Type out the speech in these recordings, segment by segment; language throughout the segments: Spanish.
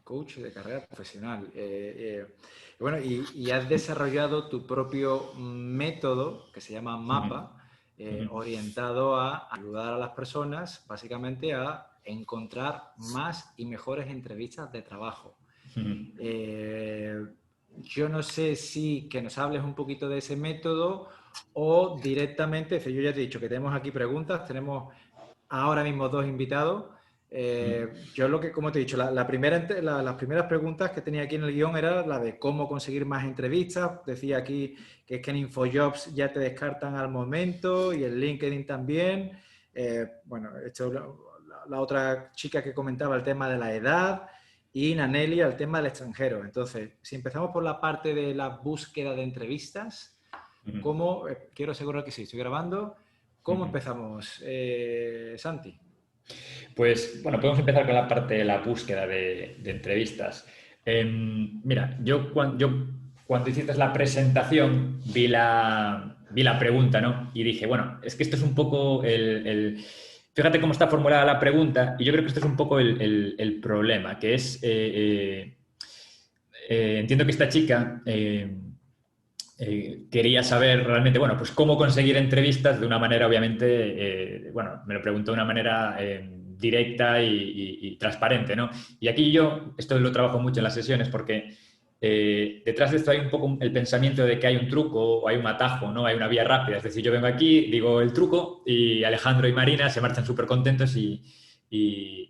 coach de carrera profesional. Bueno, y has desarrollado tu propio método que se llama MAPA, orientado a ayudar a las personas básicamente a encontrar más y mejores entrevistas de trabajo. Yo no sé si que nos hables un poquito de ese método o directamente, yo ya te he dicho que tenemos aquí preguntas, tenemos ahora mismo dos invitados. Yo lo que, como te he dicho, las primeras preguntas que tenía aquí en el guión era la de cómo conseguir más entrevistas. Decía aquí que es que en InfoJobs ya te descartan al momento y en LinkedIn también. Bueno, la otra chica que comentaba el tema de la edad y Naneli el tema del extranjero. Entonces, si empezamos por la parte de la búsqueda de entrevistas, ¿cómo, quiero asegurar que sí, estoy grabando, ¿cómo empezamos, Santi? Pues bueno, podemos empezar con la parte de la búsqueda de entrevistas. Mira, yo cuando hiciste la presentación vi la pregunta, ¿no? Y dije, bueno, es que esto es un poco fíjate cómo está formulada la pregunta y yo creo que esto es un poco el problema, que es, entiendo que esta chica quería saber realmente, bueno, pues cómo conseguir entrevistas de una manera, obviamente, bueno, me lo preguntó de una manera directa y transparente, ¿no? Y aquí yo, esto lo trabajo mucho en las sesiones porque detrás de esto hay un poco el pensamiento de que hay un truco o hay un atajo, ¿no? Hay una vía rápida. Es decir, yo vengo aquí, digo el truco y Alejandro y Marina se marchan súper contentos y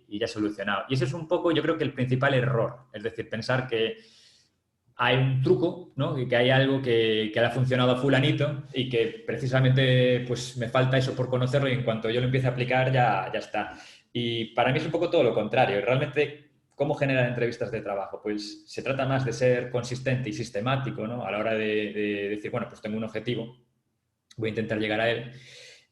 ya solucionado. Y ese es un poco, yo creo que el principal error. Es decir, pensar que hay un truco, ¿no? Y que hay algo que le ha funcionado a fulanito y que precisamente pues me falta eso por conocerlo y en cuanto yo lo empiece a aplicar ya está. Y para mí es un poco todo lo contrario. Realmente, ¿cómo generar entrevistas de trabajo? Pues se trata más de ser consistente y sistemático, ¿no? A la hora de decir, bueno, pues tengo un objetivo, voy a intentar llegar a él.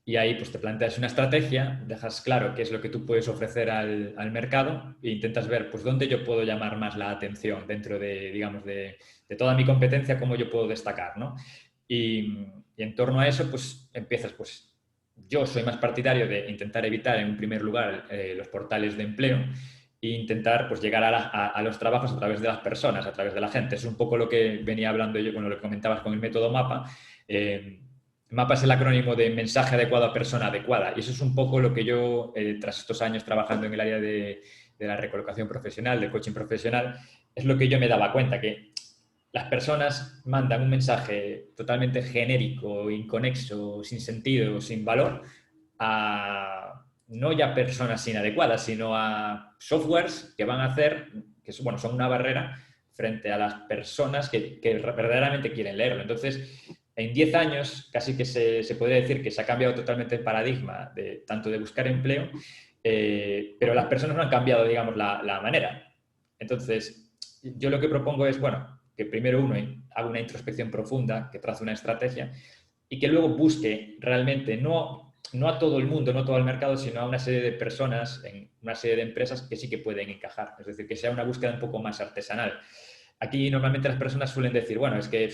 Y ahí pues te planteas una estrategia, dejas claro qué es lo que tú puedes ofrecer al mercado e intentas ver pues dónde yo puedo llamar más la atención dentro de, digamos, de toda mi competencia, cómo yo puedo destacar, ¿no? Y en torno a eso pues empiezas, pues yo soy más partidario de intentar evitar en un primer lugar los portales de empleo e intentar pues llegar a los trabajos a través de las personas, a través de la gente. Es un poco lo que venía hablando yo, con lo que comentabas con el método MAPA. MAPA es el acrónimo de mensaje adecuado a persona adecuada y eso es un poco lo que yo, tras estos años trabajando en el área de la recolocación profesional, del coaching profesional, es lo que yo me daba cuenta, que las personas mandan un mensaje totalmente genérico, inconexo, sin sentido, sin valor, a no ya personas inadecuadas, sino a softwares que van a hacer, que bueno, son una barrera frente a las personas que verdaderamente quieren leerlo. Entonces, en 10 años casi que se podría decir que se ha cambiado totalmente el paradigma de tanto de buscar empleo, pero las personas no han cambiado, digamos, la manera. Entonces, yo lo que propongo es, bueno, que primero uno haga una introspección profunda, que trace una estrategia y que luego busque realmente no a todo el mundo, no a todo el mercado, sino a una serie de personas, en una serie de empresas que sí que pueden encajar. Es decir, que sea una búsqueda un poco más artesanal. Aquí normalmente las personas suelen decir, bueno, es que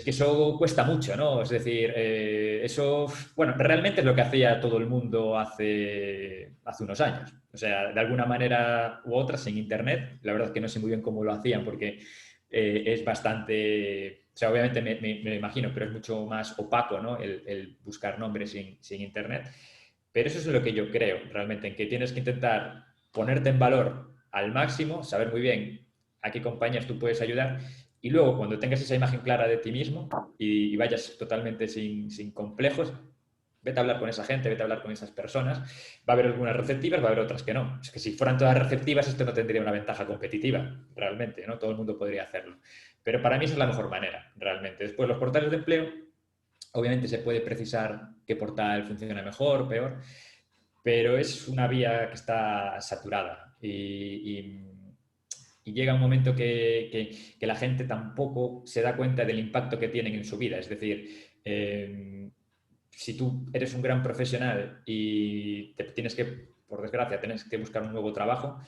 eso cuesta mucho, ¿no? Es decir, eso, bueno, realmente es lo que hacía todo el mundo hace unos años. O sea, de alguna manera u otra, sin Internet, la verdad es que no sé muy bien cómo lo hacían porque es bastante, o sea, obviamente me imagino, pero es mucho más opaco, ¿no? El buscar nombres sin Internet. Pero eso es lo que yo creo, realmente, en que tienes que intentar ponerte en valor al máximo, saber muy bien a qué compañías tú puedes ayudar y luego, cuando tengas esa imagen clara de ti mismo y vayas totalmente sin complejos, vete a hablar con esa gente, vete a hablar con esas personas. Va a haber algunas receptivas, va a haber otras que no. Es que si fueran todas receptivas, esto no tendría una ventaja competitiva, realmente, ¿no? Todo el mundo podría hacerlo. Pero para mí esa es la mejor manera, realmente. Después, los portales de empleo, obviamente se puede precisar qué portal funciona mejor o peor, pero es una vía que está saturada y llega un momento que la gente tampoco se da cuenta del impacto que tienen en su vida. Es decir, si tú eres un gran profesional y te tienes que, por desgracia, tienes que buscar un nuevo trabajo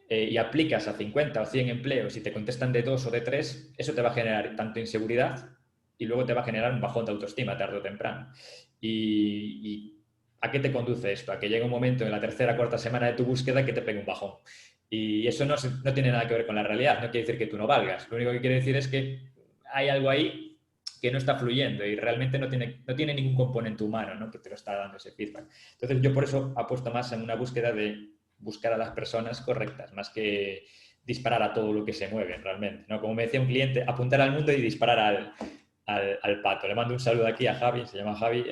y aplicas a 50 o 100 empleos y te contestan de 2 o de 3, eso te va a generar tanto inseguridad y luego te va a generar un bajón de autoestima tarde o temprano. ¿Y a qué te conduce esto? A que llegue un momento en la tercera o cuarta semana de tu búsqueda que te pegue un bajón. Y eso no tiene nada que ver con la realidad, no quiere decir que tú no valgas. Lo único que quiere decir es que hay algo ahí que no está fluyendo y realmente no tiene ningún componente humano, ¿no?, que te lo está dando ese feedback. Entonces yo por eso apuesto más en una búsqueda de buscar a las personas correctas, más que disparar a todo lo que se mueve realmente, ¿no? Como me decía un cliente, apuntar al mundo y disparar al pato. Le mando un saludo aquí a Javi, se llama Javi,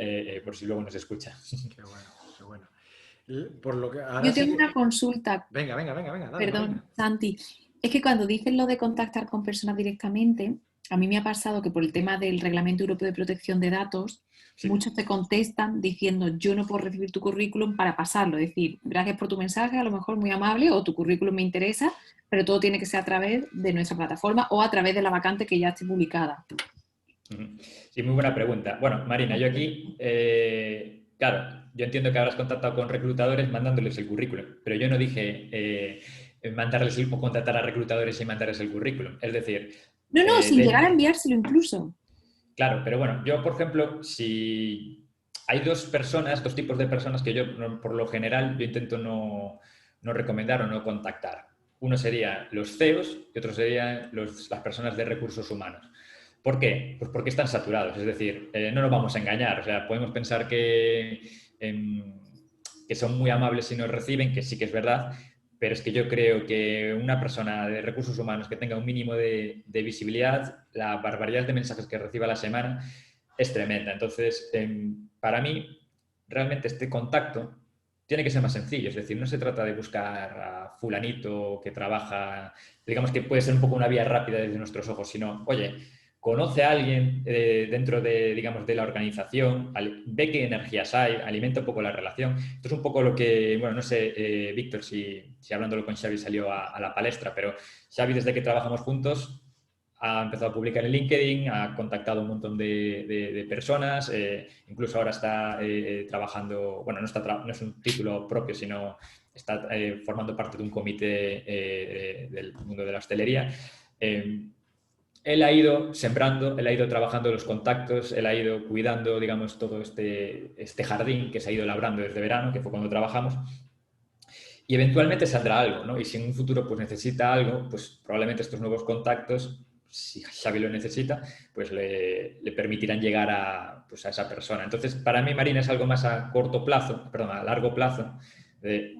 por si luego nos escucha. Qué bueno, qué bueno. Por lo que ahora Yo sí tengo que... una consulta, Venga, dale, perdón, Marina. Santi. Es que cuando dices lo de contactar con personas directamente, a mí me ha pasado que por el tema del Reglamento Europeo de Protección de Datos, Sí. muchos te contestan diciendo yo no puedo recibir tu currículum para pasarlo. Es decir, gracias por tu mensaje, a lo mejor muy amable, o tu currículum me interesa, pero todo tiene que ser a través de nuestra plataforma o a través de la vacante que ya esté publicada. Sí, muy buena pregunta. Bueno, Marina, yo aquí, claro, yo entiendo que habrás contactado con reclutadores mandándoles el currículum, pero yo no dije mandarles o contactar a reclutadores y mandarles el currículum. Es decir, No, sin llegar a enviárselo incluso. claro, pero bueno, yo, por ejemplo, si hay dos tipos de personas que yo, por lo general, yo intento no recomendar o no contactar. Uno sería los CEOs y otro serían las personas de recursos humanos. ¿Por qué? Pues porque están saturados, es decir, no nos vamos a engañar, o sea, podemos pensar que son muy amables si nos reciben, que sí que es verdad, pero es que yo creo que una persona de recursos humanos que tenga un mínimo de visibilidad, la barbaridad de mensajes que reciba a la semana es tremenda. Entonces, para mí, realmente este contacto tiene que ser más sencillo. Es decir, no se trata de buscar a fulanito que trabaja, digamos que puede ser un poco una vía rápida desde nuestros ojos, sino, oye, conoce a alguien dentro de, digamos, de la organización, ve qué energías hay, alimenta un poco la relación. Esto es un poco lo que, bueno, no sé, Víctor, si hablándolo con Xavi salió a la palestra, pero Xavi, desde que trabajamos juntos, ha empezado a publicar en LinkedIn, ha contactado un montón de personas, incluso ahora está trabajando, bueno, no es un título propio, sino está formando parte de un comité del mundo de la hostelería. Él ha ido sembrando, él ha ido trabajando los contactos, él ha ido cuidando, digamos, todo este jardín que se ha ido labrando desde verano, que fue cuando trabajamos, y eventualmente saldrá algo, ¿no? Y si en un futuro pues necesita algo, pues probablemente estos nuevos contactos, si Xavi lo necesita, pues le permitirán llegar pues a esa persona. Entonces, para mí, Marina, es algo más a corto plazo, perdón, a largo plazo.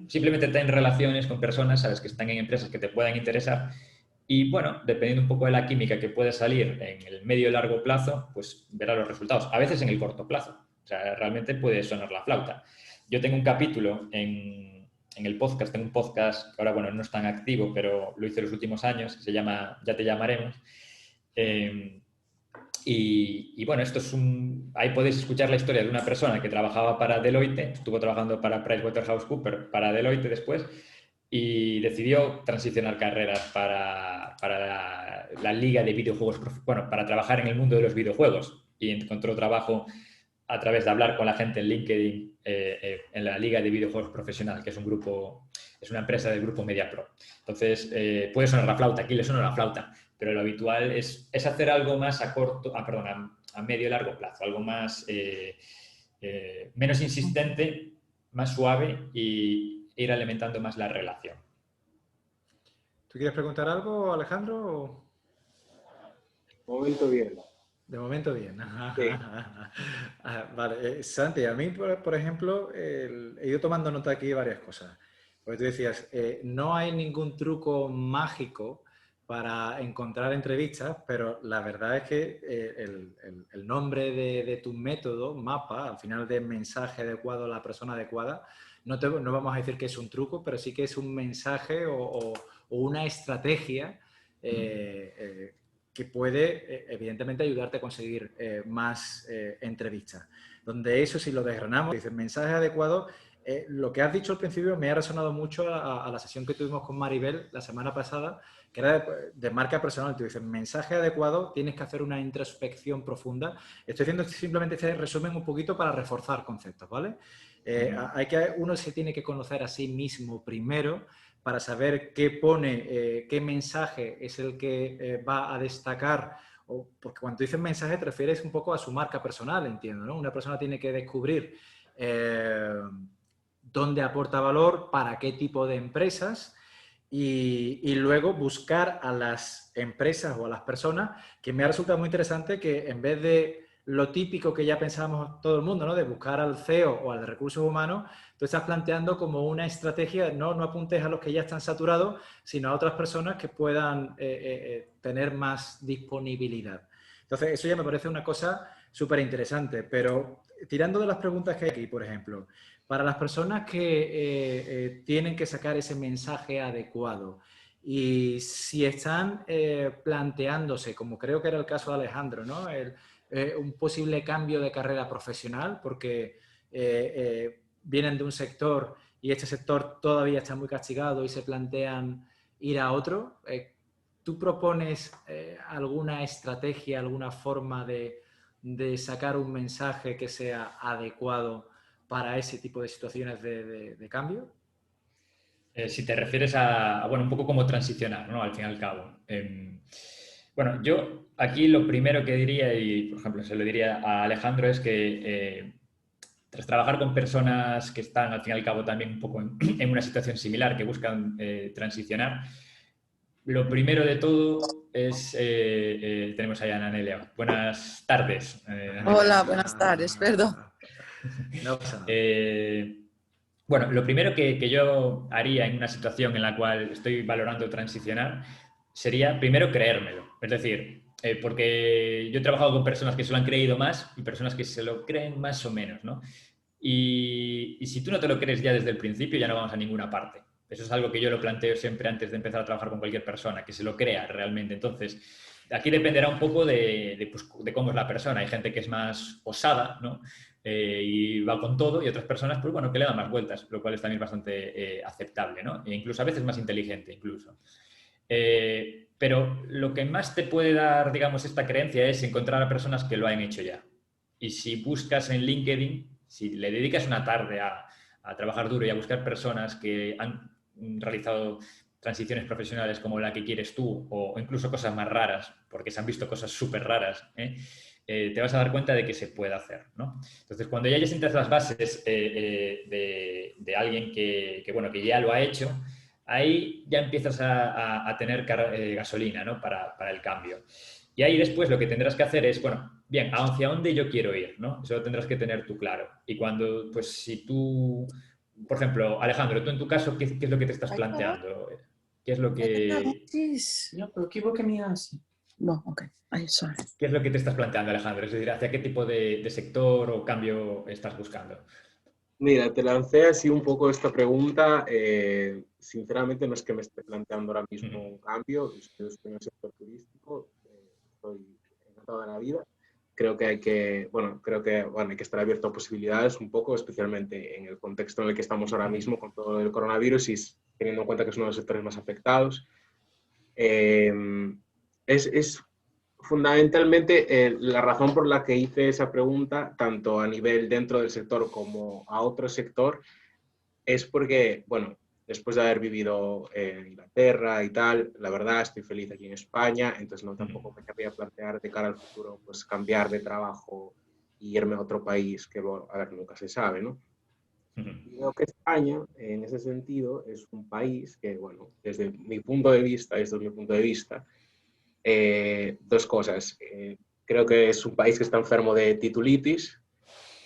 Simplemente ten relaciones con personas, sabes, que están en empresas que te puedan interesar. Y bueno, dependiendo un poco de la química que puede salir en el medio y largo plazo, pues verá los resultados. A veces en el corto plazo. O sea, realmente puede sonar la flauta. Yo tengo un capítulo en el podcast, tengo un podcast que ahora, bueno, no es tan activo, pero lo hice los últimos años, que se llama Ya te llamaremos. Y bueno, ahí podéis escuchar la historia de una persona que trabajaba para Deloitte, estuvo trabajando para PricewaterhouseCoopers, para Deloitte después, y decidió transicionar carreras para la liga de videojuegos, bueno, para trabajar en el mundo de los videojuegos, y encontró trabajo a través de hablar con la gente en LinkedIn en la Liga de Videojuegos Profesional, que es es una empresa del grupo MediaPro. Entonces, puede sonar la flauta, aquí le suena la flauta, pero lo habitual es hacer algo más a medio y largo plazo, algo más menos insistente, más suave y ir alimentando más la relación. ¿Tú quieres preguntar algo, Alejandro? Momento bien. De momento bien. Sí. Vale, Santi, a mí, por ejemplo, he ido tomando nota aquí de varias cosas. Porque tú decías, no hay ningún truco mágico para encontrar entrevistas, pero la verdad es que el nombre de tu método, MAPA, al final de mensaje adecuado a la persona adecuada, no vamos a decir que es un truco, pero sí que es un mensaje o una estrategia que puede, evidentemente, ayudarte a conseguir más entrevistas. Donde eso, si lo desgranamos, dices mensaje adecuado. Lo que has dicho al principio me ha resonado mucho a la sesión que tuvimos con Maribel la semana pasada, que era de marca personal. Tú dices, mensaje adecuado, tienes que hacer una introspección profunda. Estoy haciendo simplemente este resumen un poquito para reforzar conceptos, ¿vale? Uno se tiene que conocer a sí mismo primero para saber qué pone, qué mensaje es el que va a destacar. Porque cuando dices mensaje te refieres un poco a su marca personal, entiendo, ¿no? Una persona tiene que descubrir dónde aporta valor, para qué tipo de empresas y luego buscar a las empresas o a las personas, que me ha resultado muy interesante que en vez de lo típico que ya pensábamos todo el mundo, ¿no? De buscar al CEO o al de recursos humanos, tú estás planteando como una estrategia, no apuntes a los que ya están saturados, sino a otras personas que puedan tener más disponibilidad. Entonces, eso ya me parece una cosa súper interesante, pero tirando de las preguntas que hay aquí, por ejemplo, para las personas que tienen que sacar ese mensaje adecuado y si están planteándose, como creo que era el caso de Alejandro, ¿no? Un posible cambio de carrera profesional porque vienen de un sector y este sector todavía está muy castigado y se plantean ir a otro. ¿Tú propones alguna estrategia, alguna forma de sacar un mensaje que sea adecuado para ese tipo de situaciones de cambio? Si te refieres bueno, un poco como transicionar, ¿no? Al fin y al cabo. Bueno, yo aquí lo primero que diría, y por ejemplo se lo diría a Alejandro, es que tras trabajar con personas que están al fin y al cabo también un poco en una situación similar, que buscan transicionar, lo primero de todo es, tenemos ahí a Nanelia. Buenas tardes, Nanelia. Hola, buenas tardes, perdón. No pasa nada. Bueno, lo primero que yo haría en una situación en la cual estoy valorando transicionar sería primero creérmelo. Es decir, porque yo he trabajado con personas que se lo han creído más y personas que se lo creen más o menos, ¿no? Y si tú no te lo crees ya desde el principio, ya no vamos a ninguna parte. Eso es algo que yo lo planteo siempre antes de empezar a trabajar con cualquier persona, que se lo crea realmente. Entonces, aquí dependerá un poco de cómo es la persona. Hay gente que es más osada, ¿no? Y va con todo, y otras personas, pues bueno, que le dan más vueltas, lo cual es también bastante aceptable, ¿no? E incluso a veces más inteligente, incluso. Pero lo que más te puede dar, digamos, esta creencia es encontrar a personas que lo han hecho ya. Y si buscas en LinkedIn, si le dedicas una tarde a trabajar duro y a buscar personas que han realizado transiciones profesionales como la que quieres tú, o incluso cosas más raras, porque se han visto cosas súper raras, te vas a dar cuenta de que se puede hacer, ¿no? Entonces, cuando ya sientas las bases de alguien bueno, que ya lo ha hecho, ahí ya empiezas a tener gasolina, ¿no? Para el cambio. Y ahí después lo que tendrás que hacer es, bueno, bien, ¿hacia dónde yo quiero ir? ¿No? Eso lo tendrás que tener tú claro. Y cuando, pues si tú, por ejemplo, Alejandro, tú en tu caso, ¿qué es lo que te estás planteando? ¿Qué es lo que... No, pero ¿qué me hace? No, ok. I'm sorry. ¿Qué es lo que te estás planteando, Alejandro? Es decir, ¿hacia qué tipo de sector o cambio estás buscando? Mira, te lancé así un poco esta pregunta. Sinceramente no es que me esté planteando ahora mismo un cambio. Yo estoy en el sector turístico, estoy encantado de la vida. Creo que hay que, bueno, hay que estar abierto a posibilidades un poco, especialmente en el contexto en el que estamos ahora mismo con todo el coronavirus y teniendo en cuenta que es uno de los sectores más afectados. Es fundamentalmente la razón por la que hice esa pregunta, tanto a nivel dentro del sector como a otro sector, es porque, bueno, después de haber vivido en Inglaterra y tal, la verdad estoy feliz aquí en España, entonces no tampoco me querría plantear de cara al futuro pues cambiar de trabajo y irme a otro país, que a ver, nunca se sabe, ¿no? Y creo que España, en ese sentido, es un país que, bueno, desde mi punto de vista, dos cosas. Creo que es un país que está enfermo de titulitis,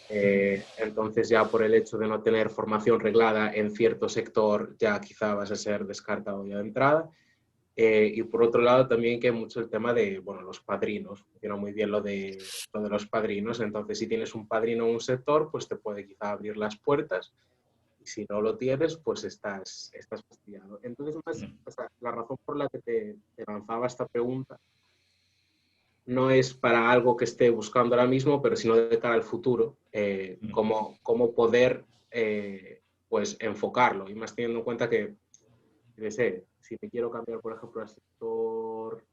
entonces ya por el hecho de no tener formación reglada en cierto sector ya quizá vas a ser descartado ya de entrada. Y por otro lado también que hay mucho el tema de, bueno, los padrinos. Funciona muy bien lo de los padrinos. Entonces si tienes un padrino en un sector, pues te puede quizá abrir las puertas. Y si no lo tienes, pues estás fastidiado. Entonces, o sea, la razón por la que te lanzaba esta pregunta no es para algo que esté buscando ahora mismo, pero sino de cara al futuro, cómo poder pues enfocarlo. Y más teniendo en cuenta que, no sé, si me quiero cambiar, por ejemplo, al sector...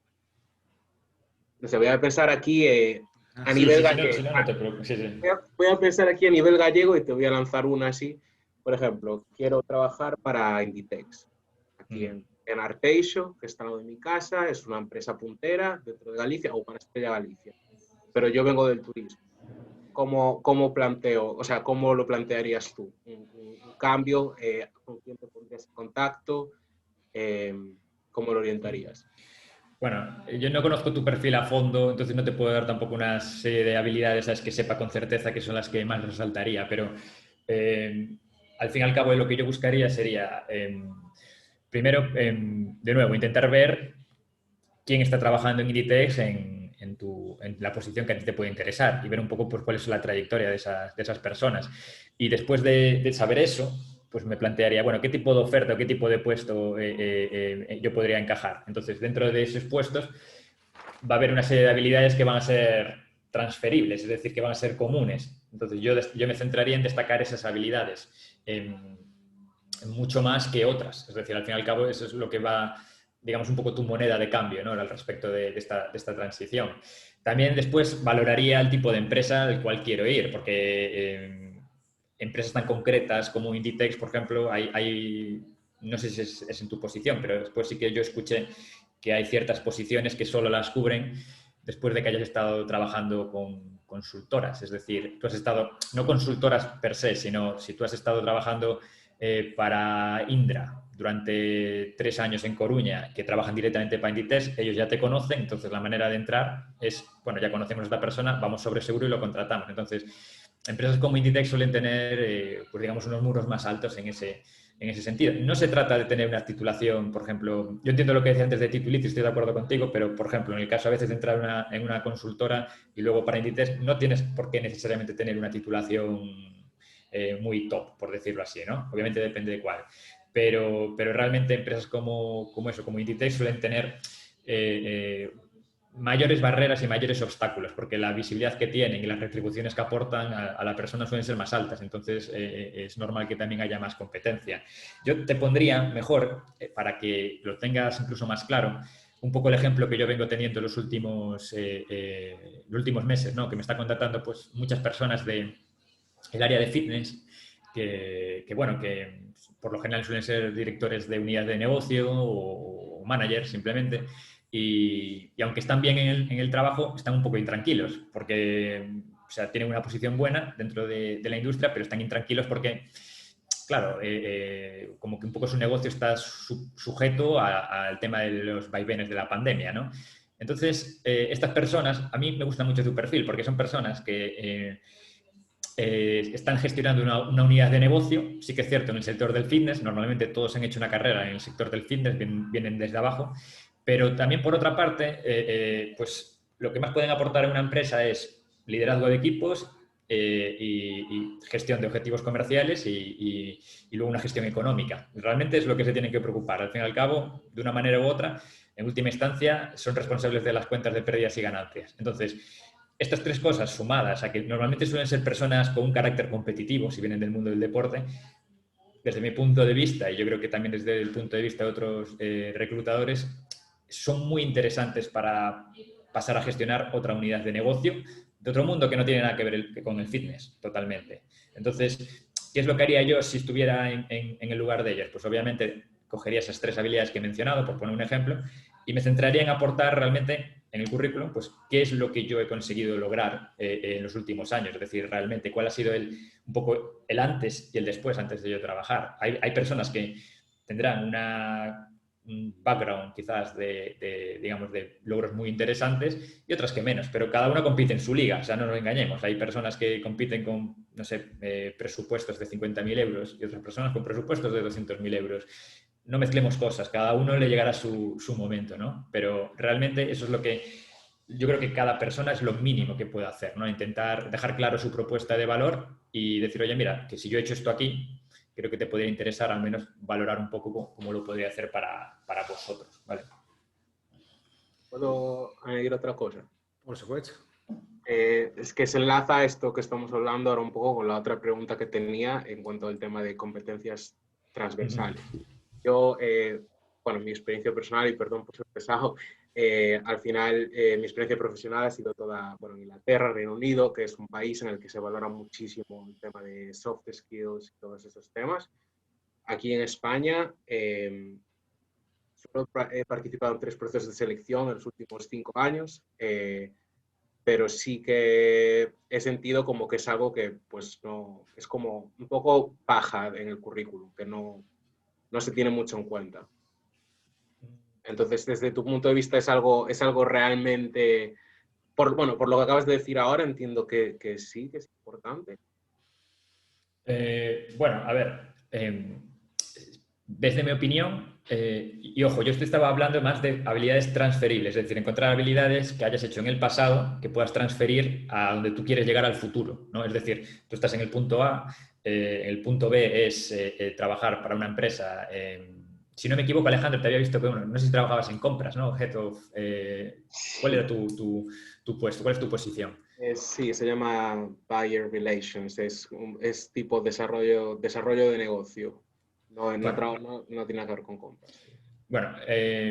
No sé, voy a pensar aquí a nivel gallego. Si no, no te preocupes. Voy a pensar aquí a nivel gallego y te voy a lanzar una así. Por ejemplo, quiero trabajar para Inditex, aquí en Arteixo, que está al lado de mi casa, es una empresa puntera dentro de Galicia, o para Estrella Galicia, pero yo vengo del turismo. ¿Cómo planteo, o sea, cómo lo plantearías tú? ¿Un cambio? ¿Con quién te pondrías en contacto? ¿cómo lo orientarías? Bueno, yo no conozco tu perfil a fondo, entonces no te puedo dar tampoco una serie de habilidades, ¿sabes?, que sepa con certeza que son las que más resaltaría, pero al fin y al cabo lo que yo buscaría sería, primero, de nuevo, intentar ver quién está trabajando en Inditex en la posición que a ti te puede interesar y ver un poco pues, cuál es la trayectoria de esas personas. Y después de saber eso, pues me plantearía, bueno, ¿qué tipo de oferta o qué tipo de puesto yo podría encajar? Entonces, dentro de esos puestos va a haber una serie de habilidades que van a ser transferibles, es decir, que van a ser comunes. Entonces, yo me centraría en destacar esas habilidades mucho más que otras. Es decir, al fin y al cabo, eso es lo que va, digamos, un poco tu moneda de cambio, ¿no?, al respecto de esta transición. También después valoraría el tipo de empresa al cual quiero ir, porque empresas tan concretas como Inditex, por ejemplo, no sé si es en tu posición, pero después sí que yo escuché que hay ciertas posiciones que solo las cubren después de que hayas estado trabajando con consultoras. Es decir, tú has estado, no consultoras per se, sino si tú has estado trabajando para Indra durante 3 años en Coruña, que trabajan directamente para Inditex, ellos ya te conocen, entonces la manera de entrar es, bueno, ya conocemos a esta persona, vamos sobre seguro y lo contratamos. Entonces, empresas como Inditex suelen tener, pues digamos, unos muros más altos en ese sentido. No se trata de tener una titulación, por ejemplo, yo entiendo lo que decía antes de titulitis, estoy de acuerdo contigo, pero, por ejemplo, en el caso a veces de entrar en una consultora y luego para Inditex, no tienes por qué necesariamente tener una titulación muy top, por decirlo así, ¿no? Obviamente depende de cuál. Pero realmente empresas como Inditex suelen tener mayores barreras y mayores obstáculos, porque la visibilidad que tienen y las retribuciones que aportan a la persona suelen ser más altas, entonces es normal que también haya más competencia. Yo te pondría mejor, para que lo tengas incluso más claro, un poco el ejemplo que yo vengo teniendo en los últimos meses, ¿no?, que me está contratando pues, muchas personas del área de fitness, que por lo general suelen ser directores de unidad de negocio o managers simplemente, y aunque están bien en el trabajo, están un poco intranquilos, porque o sea, tienen una posición buena dentro de la industria, pero están intranquilos porque, claro, como que un poco su negocio está sujeto al tema de los vaivenes de la pandemia, ¿no? Entonces, estas personas, a mí me gusta mucho su perfil, porque son personas que están gestionando una unidad de negocio. Sí que es cierto, en el sector del fitness, normalmente todos han hecho una carrera en el sector del fitness, vienen desde abajo, pero también por otra parte, pues lo que más pueden aportar a una empresa es liderazgo de equipos y gestión de objetivos comerciales y luego una gestión económica. Realmente es lo que se tienen que preocupar. Al fin y al cabo, de una manera u otra, en última instancia, son responsables de las cuentas de pérdidas y ganancias. Entonces, estas 3 cosas sumadas a que normalmente suelen ser personas con un carácter competitivo, si vienen del mundo del deporte, desde mi punto de vista, y yo creo que también desde el punto de vista de otros reclutadores, son muy interesantes para pasar a gestionar otra unidad de negocio de otro mundo que no tiene nada que ver con el fitness, totalmente. Entonces, ¿qué es lo que haría yo si estuviera en el lugar de ellas? Pues obviamente cogería esas 3 habilidades que he mencionado, por poner un ejemplo, y me centraría en aportar realmente en el currículum, pues, qué es lo que yo he conseguido lograr en los últimos años. Es decir, realmente, cuál ha sido un poco el antes y el después, antes de yo trabajar. Hay personas que tendrán un background quizás digamos, de logros muy interesantes y otras que menos, pero cada una compite en su liga, o sea, no nos engañemos. Hay personas que compiten con, no sé, presupuestos de 50.000 euros y otras personas con presupuestos de 200.000 euros. No mezclemos cosas, cada uno le llegará su momento, ¿no? Pero realmente eso es lo que yo creo que cada persona es lo mínimo que puede hacer, ¿no? Intentar dejar claro su propuesta de valor y decir, oye, mira, que si yo he hecho esto aquí, creo que te podría interesar al menos valorar un poco cómo lo podría hacer para vosotros, ¿vale? ¿Puedo añadir otra cosa? Por supuesto. Es que se enlaza a esto que estamos hablando ahora un poco con la otra pregunta que tenía en cuanto al tema de competencias transversales. Yo, bueno, mi experiencia personal, y perdón por ser pesado, al final mi experiencia profesional ha sido toda, bueno, en Inglaterra, Reino Unido, que es un país en el que se valora muchísimo el tema de soft skills y todos esos temas. Aquí en España, solo he participado en 3 procesos de selección en los últimos 5 años, pero sí que he sentido como que es algo que, pues, no, es como un poco paja en el currículum, que no se tiene mucho en cuenta. Entonces, desde tu punto de vista, es algo realmente, por lo que acabas de decir ahora, entiendo que sí, que es importante. Bueno, a ver, desde mi opinión, y ojo, yo estaba hablando más de habilidades transferibles, es decir, encontrar habilidades que hayas hecho en el pasado que puedas transferir a donde tú quieres llegar al futuro, ¿no? Es decir, tú estás en el punto A, el punto B es trabajar para una empresa. Si no me equivoco, Alejandro, te había visto que, bueno, no sé si trabajabas en compras, ¿no? Head of, ¿cuál era tu puesto? ¿Cuál es tu posición? Sí, se llama Buyer Relations, es tipo desarrollo de negocio, no tiene nada que ver con compras. Bueno,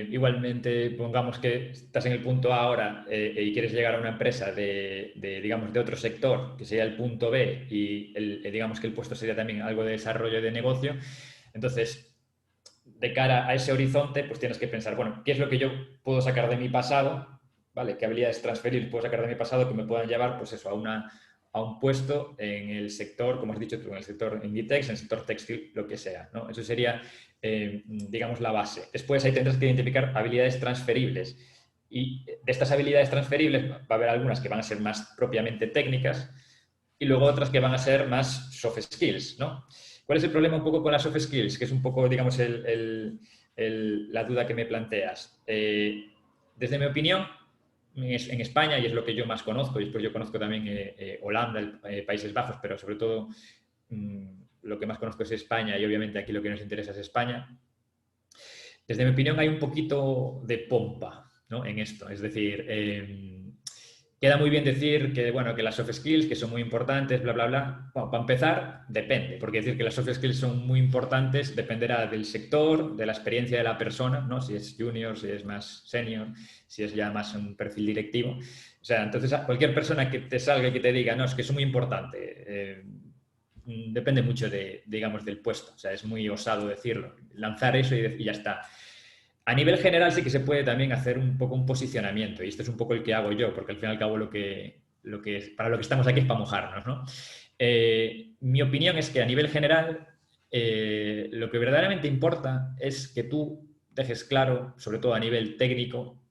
igualmente pongamos que estás en el punto A ahora y quieres llegar a una empresa digamos, de otro sector, que sería el punto B, y digamos que el puesto sería también algo de desarrollo de negocio. Entonces, de cara a ese horizonte, pues tienes que pensar, bueno, ¿qué es lo que yo puedo sacar de mi pasado? ¿Vale? ¿Qué habilidades transferir puedo sacar de mi pasado que me puedan llevar, pues eso, a un puesto en el sector, como has dicho tú, en el sector Inditex, en el sector textil, lo que sea, ¿no? Eso sería, digamos, la base. Después ahí tendrás que identificar habilidades transferibles. Y de estas habilidades transferibles va a haber algunas que van a ser más propiamente técnicas y luego otras que van a ser más soft skills, ¿no? ¿Cuál es el problema un poco con las soft skills? Que es un poco, digamos, la duda que me planteas. Desde mi opinión, en España, y es lo que yo más conozco, y después yo conozco también Holanda, Países Bajos, pero sobre todo lo que más conozco es España y obviamente aquí lo que nos interesa es España. Desde mi opinión hay un poquito de pompa, ¿no? En esto. Es decir, queda muy bien decir que, bueno, que las soft skills, que son muy importantes, bla, bla, bla. Bueno, para empezar, depende, porque decir que las soft skills son muy importantes dependerá del sector, de la experiencia de la persona, ¿no? Si es junior, si es más senior, si es ya más un perfil directivo. O sea, entonces cualquier persona que te salga y que te diga, no, es que es muy importante, depende mucho digamos, del puesto. O sea, es muy osado decirlo, lanzar eso y ya está. A nivel general sí que se puede también hacer un poco un posicionamiento, y esto es un poco el que hago yo, porque al fin y al cabo para lo que estamos aquí es para mojarnos, ¿no? Mi opinión es que a nivel general lo que verdaderamente importa es que tú dejes claro, sobre todo a nivel técnico,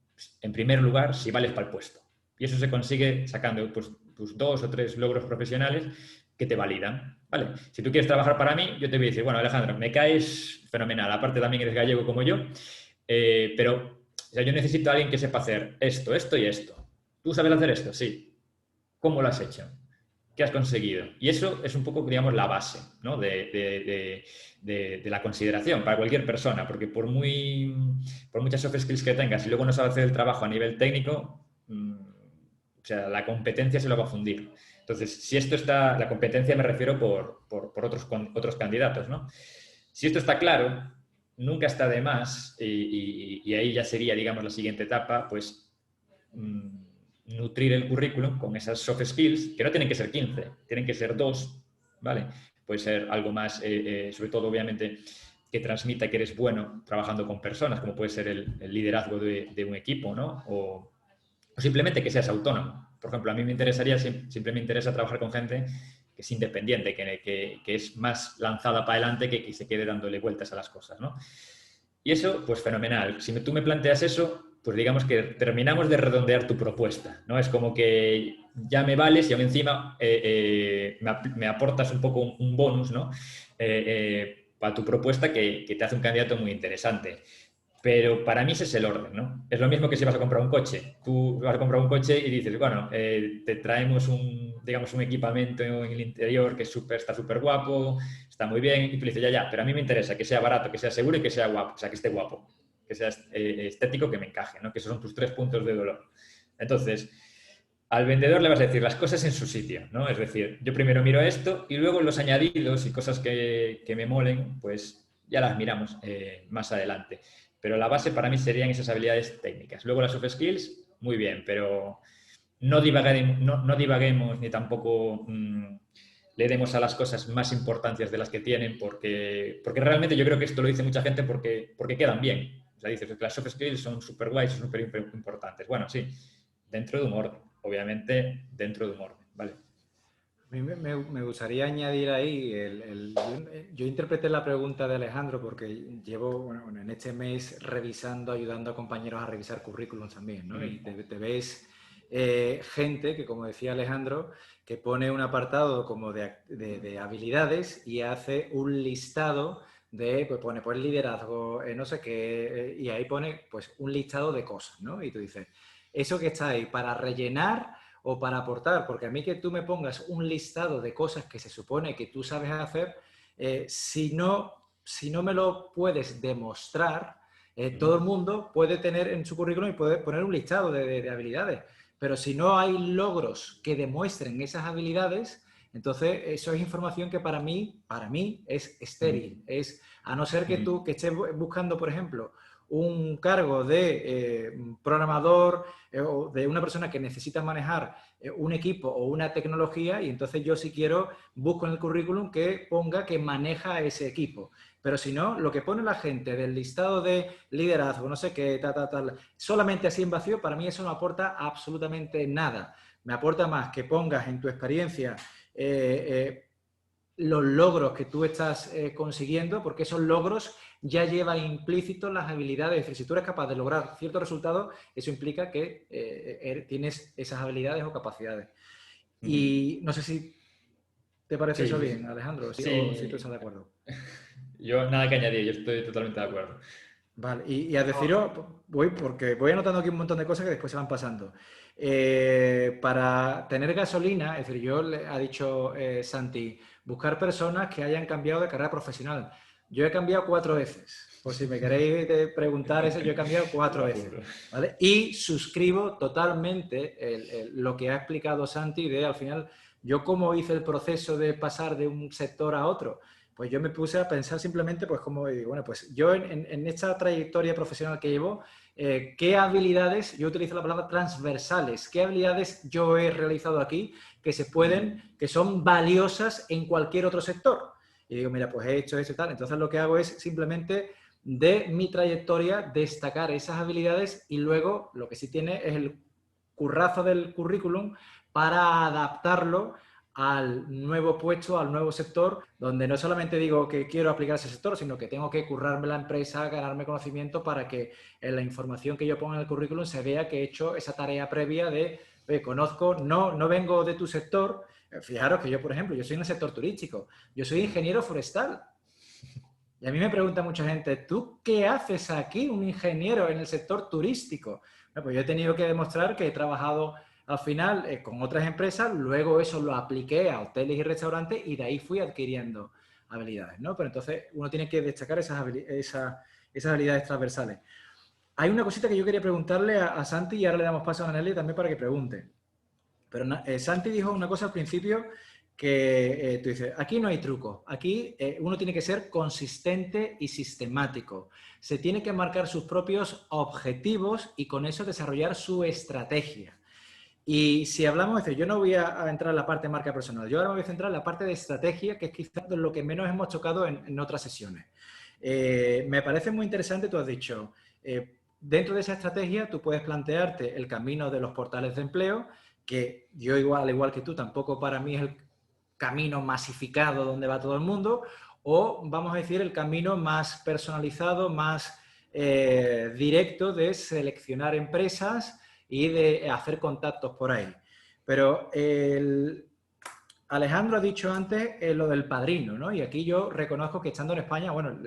en primer lugar, si vales para el puesto. Y eso se consigue sacando pues, tus 2 o 3 logros profesionales que te validan. ¿Vale? Si tú quieres trabajar para mí, yo te voy a decir, bueno, Alejandro, me caes fenomenal, aparte también eres gallego como yo, pero o sea, yo necesito a alguien que sepa hacer esto, esto y esto. ¿Tú sabes hacer esto? Sí. ¿Cómo lo has hecho? ¿Qué has conseguido? Y eso es un poco, digamos, la base, ¿no? de la consideración para cualquier persona, porque por muchas soft skills que tengas y luego no sabes hacer el trabajo a nivel técnico, o sea, la competencia se lo va a fundir. Entonces, si esto está, la competencia me refiero por otros candidatos, ¿no? Si esto está claro, nunca está de más, y ahí ya sería, digamos, la siguiente etapa, pues nutrir el currículum con esas soft skills, que no tienen que ser 15, tienen que ser 2, ¿vale? Puede ser algo más, sobre todo, obviamente, que transmita que eres bueno trabajando con personas, como puede ser el liderazgo de un equipo, ¿no? O simplemente que seas autónomo. Por ejemplo, a mí me interesaría, siempre me interesa trabajar con gente que es independiente, que es más lanzada para adelante que se quede dándole vueltas a las cosas, ¿no? Y eso, pues fenomenal. Si tú me planteas eso, pues digamos que terminamos de redondear tu propuesta, ¿no? Es como que ya me vales y aún encima me aportas un poco un bonus, ¿no? Para tu propuesta que te hace un candidato muy interesante. Pero para mí ese es el orden, ¿no? Es lo mismo que si vas a comprar un coche. Tú vas a comprar un coche y dices, bueno, te traemos digamos, un equipamiento en el interior que está súper guapo, está muy bien, y tú le dices, ya, pero a mí me interesa que sea barato, que sea seguro y que sea guapo, o sea, que esté guapo, que sea estético, que me encaje, ¿no? Que esos son tus 3 puntos de dolor. Entonces, al vendedor le vas a decir las cosas en su sitio, ¿no? Es decir, yo primero miro esto y luego los añadidos y cosas que me molen, pues ya las miramos más adelante. Pero la base para mí serían esas habilidades técnicas. Luego las soft skills, muy bien, pero no divaguemos ni tampoco le demos a las cosas más importancias de las que tienen, porque realmente yo creo que esto lo dice mucha gente porque quedan bien. O sea, dices que las soft skills son súper guays, son súper importantes. Bueno, sí, dentro de un orden, obviamente dentro de un orden, ¿vale? A mí me gustaría añadir ahí, yo interpreté la pregunta de Alejandro porque llevo bueno, en este mes revisando, ayudando a compañeros a revisar currículums también, ¿no? Y te ves gente que, como decía Alejandro, que pone un apartado como de habilidades y hace un listado de, pues pone pues liderazgo, no sé qué, y ahí pone pues un listado de cosas, ¿no? Y tú dices, eso que está ahí para rellenar o para aportar, porque a mí que tú me pongas un listado de cosas que se supone que tú sabes hacer, si no me lo puedes demostrar, todo el mundo puede tener en su currículum y puede poner un listado de habilidades, pero si no hay logros que demuestren esas habilidades, entonces eso es información que para mí es estéril. Es, a no ser que tú que estés buscando, por ejemplo, un cargo de programador o de una persona que necesita manejar un equipo o una tecnología, y entonces yo si quiero busco en el currículum que ponga que maneja ese equipo. Pero si no, lo que pone la gente del listado de liderazgo, no sé qué, solamente así en vacío, para mí eso no aporta absolutamente nada. Me aporta más que pongas en tu experiencia los logros que tú estás consiguiendo, porque esos logros ya llevan implícitos las habilidades. Es decir, si tú eres capaz de lograr ciertos resultados, eso implica que tienes esas habilidades o capacidades. Y no sé si te parece eso bien, Alejandro, o si tú estás de acuerdo. Yo nada que añadir, yo estoy totalmente de acuerdo. Vale, y a deciros, porque voy anotando aquí un montón de cosas que después se van pasando. Para tener gasolina, es decir, ha dicho Santi, buscar personas que hayan cambiado de carrera profesional. Yo he cambiado 4 veces. Por si me queréis preguntar eso, yo he cambiado 4 veces. ¿Vale? Y suscribo totalmente lo que ha explicado Santi de, al final, yo cómo hice el proceso de pasar de un sector a otro. Pues yo me puse a pensar simplemente, pues como, bueno, pues yo en esta trayectoria profesional que llevo, ¿qué habilidades, yo utilizo la palabra transversales, qué habilidades yo he realizado aquí que se pueden, que son valiosas en cualquier otro sector? Y digo, mira, pues he hecho eso y tal. Entonces lo que hago es simplemente de mi trayectoria destacar esas habilidades y luego lo que sí tiene es el currazo del currículum para adaptarlo al nuevo puesto, al nuevo sector, donde no solamente digo que quiero aplicar ese sector, sino que tengo que currarme la empresa, ganarme conocimiento para que en la información que yo ponga en el currículum se vea que he hecho esa tarea previa de, conozco, no vengo de tu sector. Fijaros que yo, por ejemplo, yo soy en el sector turístico, yo soy ingeniero forestal. Y a mí me pregunta mucha gente, ¿tú qué haces aquí, un ingeniero en el sector turístico? Bueno, pues yo he tenido que demostrar que he trabajado al final con otras empresas, luego eso lo apliqué a hoteles y restaurantes y de ahí fui adquiriendo habilidades, ¿no? Pero entonces uno tiene que destacar esas habilidades transversales. Hay una cosita que yo quería preguntarle a Santi y ahora le damos paso a Nelly también para que pregunte. Pero Santi dijo una cosa al principio que tú dices, aquí no hay truco, aquí uno tiene que ser consistente y sistemático. Se tiene que marcar sus propios objetivos y con eso desarrollar su estrategia. Y si hablamos, yo no voy a entrar en la parte de marca personal, yo ahora me voy a centrar en la parte de estrategia, que es quizás lo que menos hemos tocado en otras sesiones. Me parece muy interesante, tú has dicho, dentro de esa estrategia tú puedes plantearte el camino de los portales de empleo, que yo al igual que tú, tampoco para mí es el camino masificado donde va todo el mundo, o vamos a decir el camino más personalizado, más directo de seleccionar empresas y de hacer contactos por ahí. Pero Alejandro ha dicho antes lo del padrino, ¿no? Y aquí yo reconozco que estando en España, bueno,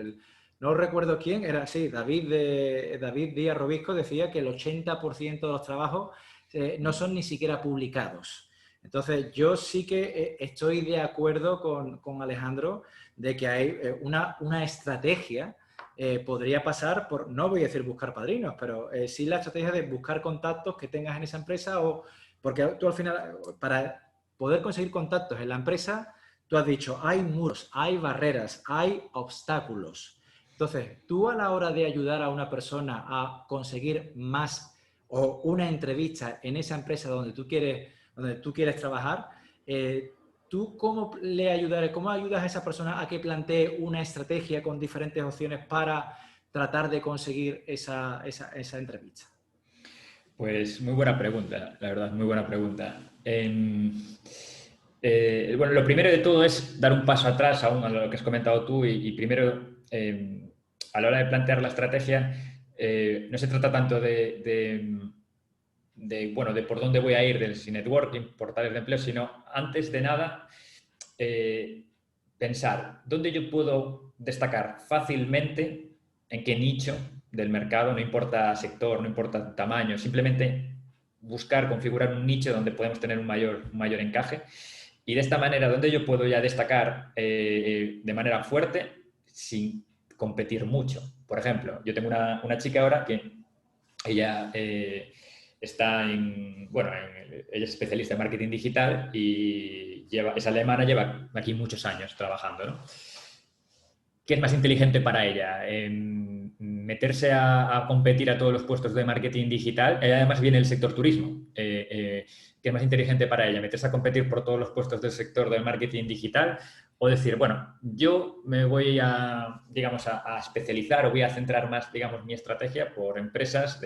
no recuerdo quién, era así, David Díaz Robisco decía que el 80% de los trabajos no son ni siquiera publicados. Entonces, yo sí que estoy de acuerdo con Alejandro de que hay una estrategia. Podría pasar por, no voy a decir buscar padrinos, pero sí la estrategia de buscar contactos que tengas en esa empresa, o porque tú al final, para poder conseguir contactos en la empresa, tú has dicho, hay muros, hay barreras, hay obstáculos. Entonces, tú a la hora de ayudar a una persona a conseguir más o una entrevista en esa empresa donde tú quieres trabajar, ¿tú cómo cómo ayudas a esa persona a que plantee una estrategia con diferentes opciones para tratar de conseguir esa entrevista? Pues muy buena pregunta, la verdad, muy buena pregunta. Bueno, lo primero de todo es dar un paso atrás aún a lo que has comentado tú y primero, a la hora de plantear la estrategia, no se trata tanto bueno, de por dónde voy a ir, del networking, portales de empleo, sino antes de nada pensar dónde yo puedo destacar fácilmente, en qué nicho del mercado, no importa sector, no importa tamaño, simplemente buscar, configurar un nicho donde podemos tener un mayor encaje. Y de esta manera, donde yo puedo ya destacar de manera fuerte sin competir mucho. Por ejemplo, yo tengo una chica ahora que ella está ella es especialista en marketing digital y es alemana, lleva aquí muchos años trabajando, ¿no? ¿Qué es más inteligente para ella? Meterse a competir a todos los puestos de marketing digital. Ella además viene del sector turismo. ¿Qué es más inteligente para ella? ¿Meterse a competir por todos los puestos del sector del marketing digital? O decir, bueno, yo me voy a especializar o voy a centrar más, digamos, mi estrategia por empresas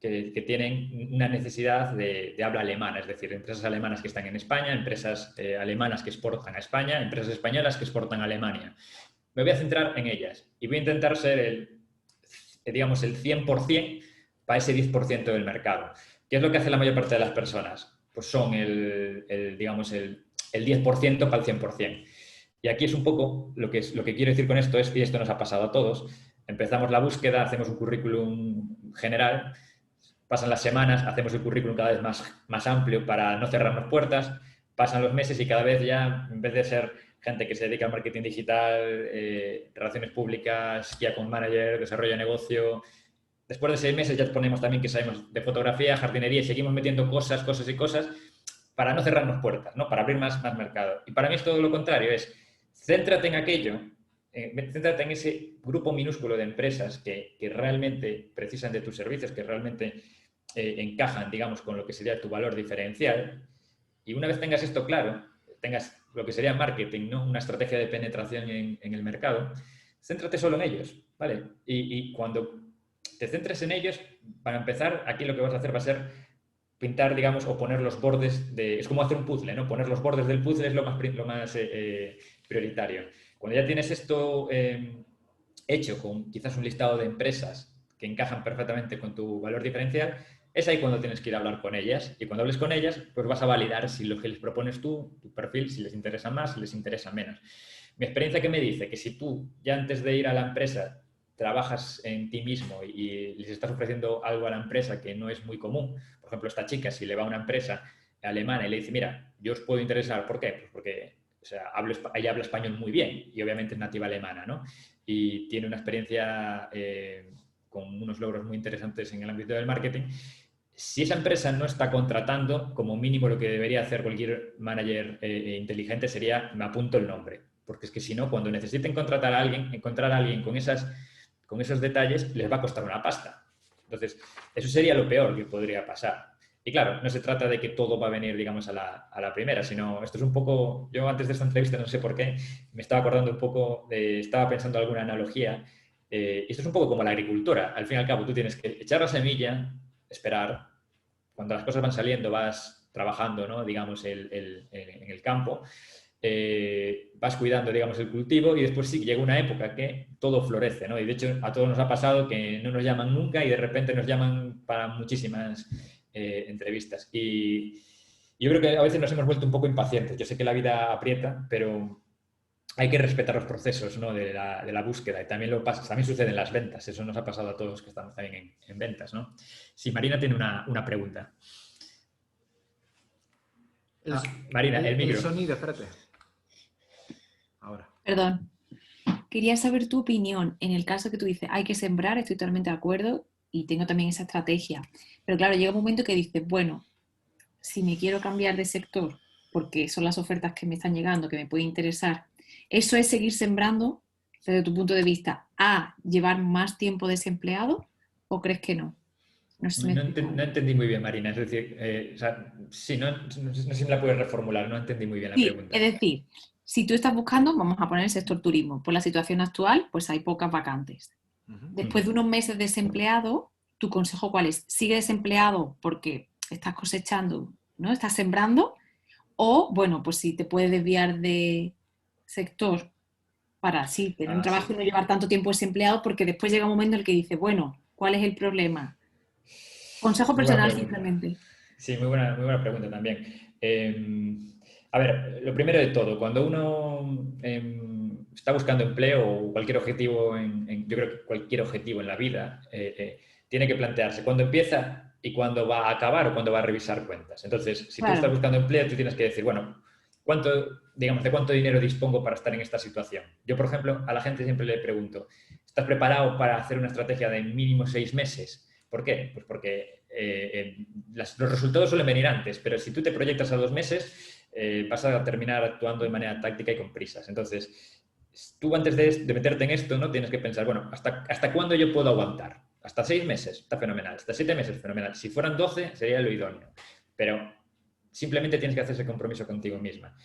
que tienen una necesidad de habla alemana, es decir, empresas alemanas que están en España, empresas alemanas que exportan a España, empresas españolas que exportan a Alemania. Me voy a centrar en ellas y voy a intentar ser el 100% para ese 10% del mercado. ¿Qué es lo que hace la mayor parte de las personas? Pues son el 10% para el 100%. Y aquí es un poco lo que quiero decir con esto es, y esto nos ha pasado a todos, empezamos la búsqueda, hacemos un currículum general, pasan las semanas, hacemos el currículum cada vez más amplio para no cerrarnos puertas, pasan los meses y cada vez ya, en vez de ser gente que se dedica al marketing digital, relaciones públicas, Key Account Manager, desarrollo de negocio. Después de 6 meses ya ponemos también que sabemos de fotografía, jardinería y seguimos metiendo cosas para no cerrarnos puertas, ¿no? Para abrir más mercado. Y para mí es todo lo contrario, es céntrate en aquello, céntrate en ese grupo minúsculo de empresas que realmente precisan de tus servicios, que realmente encajan, digamos, con lo que sería tu valor diferencial. Y una vez tengas esto claro, tengas lo que sería marketing, ¿no? Una estrategia de penetración en el mercado, céntrate solo en ellos, ¿vale? Y cuando te centres en ellos, para empezar, aquí lo que vas a hacer va a ser pintar, digamos, o poner los bordes es como hacer un puzzle, ¿no? Poner los bordes del puzzle es lo más prioritario. Cuando ya tienes esto hecho con quizás un listado de empresas que encajan perfectamente con tu valor diferencial, es ahí cuando tienes que ir a hablar con ellas. Y cuando hables con ellas, pues vas a validar si lo que les propones tú, tu perfil, si les interesa más, si les interesa menos. Mi experiencia que me dice que si tú ya antes de ir a la empresa trabajas en ti mismo y les estás ofreciendo algo a la empresa que no es muy común, por ejemplo, esta chica, si le va a una empresa alemana y le dice, mira, yo os puedo interesar, ¿por qué? Pues porque ella habla español muy bien y obviamente es nativa alemana, ¿no? Y tiene una experiencia con unos logros muy interesantes en el ámbito del marketing. Si esa empresa no está contratando, como mínimo lo que debería hacer cualquier manager inteligente sería, me apunto el nombre. Porque es que si no, cuando necesiten contratar a alguien, encontrar a alguien con esos detalles, les va a costar una pasta. Entonces, eso sería lo peor que podría pasar. Y claro, no se trata de que todo va a venir, digamos, a la primera, sino esto es un poco... Yo antes de esta entrevista, no sé por qué, me estaba acordando un poco, estaba pensando alguna analogía. Esto es un poco como la agricultura. Al fin y al cabo, tú tienes que echar la semilla, esperar. Cuando las cosas van saliendo, vas trabajando, ¿no? Digamos, en el campo. Vas cuidando, digamos, el cultivo y después sí llega una época que todo florece, ¿no? Y de hecho a todos nos ha pasado que no nos llaman nunca y de repente nos llaman para muchísimas entrevistas. Y yo creo que a veces nos hemos vuelto un poco impacientes. Yo sé que la vida aprieta, pero hay que respetar los procesos, ¿no? de la búsqueda. Y también también sucede en las ventas. Eso nos ha pasado a todos que estamos también en ventas, ¿no? Sí, Marina tiene una pregunta. Marina, el micro. El sonido, espérate. Ahora. Perdón. Quería saber tu opinión en el caso que tú dices, hay que sembrar, estoy totalmente de acuerdo y tengo también esa estrategia. Pero claro, llega un momento que dices, bueno, si me quiero cambiar de sector, porque son las ofertas que me están llegando, que me puede interesar, ¿eso es seguir sembrando, desde tu punto de vista, a llevar más tiempo desempleado o crees que no? No entendí muy bien, Marina. Es decir, sí, no sé si me la puedes reformular, no entendí muy bien la pregunta. Es decir, si tú estás buscando, vamos a poner el sector turismo, por la situación actual, pues hay pocas vacantes. Después de unos meses desempleado, ¿tu consejo cuál es? ¿Sigue desempleado porque estás cosechando, ¿no? Estás sembrando? O, bueno, pues si te puede desviar de sector para así tener un trabajo Sí. y no llevar tanto tiempo desempleado, porque después llega un momento en el que dice, bueno, ¿cuál es el problema? Consejo Muy buena personal pregunta. simplemente. Sí, muy buena pregunta también. A ver, lo primero de todo, cuando uno está buscando empleo o cualquier objetivo, yo creo que cualquier objetivo en la vida, tiene que plantearse cuándo empieza y cuándo va a acabar o cuándo va a revisar cuentas. Entonces, si tú estás Claro, buscando empleo, tú tienes que decir, bueno, digamos, ¿de cuánto dinero dispongo para estar en esta situación? Yo, por ejemplo, a la gente siempre le pregunto, ¿estás preparado para hacer una estrategia de mínimo 6 meses? ¿Por qué? Pues porque los resultados suelen venir antes, pero si tú te proyectas a 2 meses, vas a terminar actuando de manera táctica y con prisas. Entonces, tú antes de meterte en esto, ¿no? Tienes que pensar, bueno, ¿hasta cuándo yo puedo aguantar? Hasta 6 meses, está fenomenal. Hasta 7 meses, fenomenal. Si fueran 12, sería lo idóneo. Pero simplemente tienes que hacer ese compromiso contigo misma.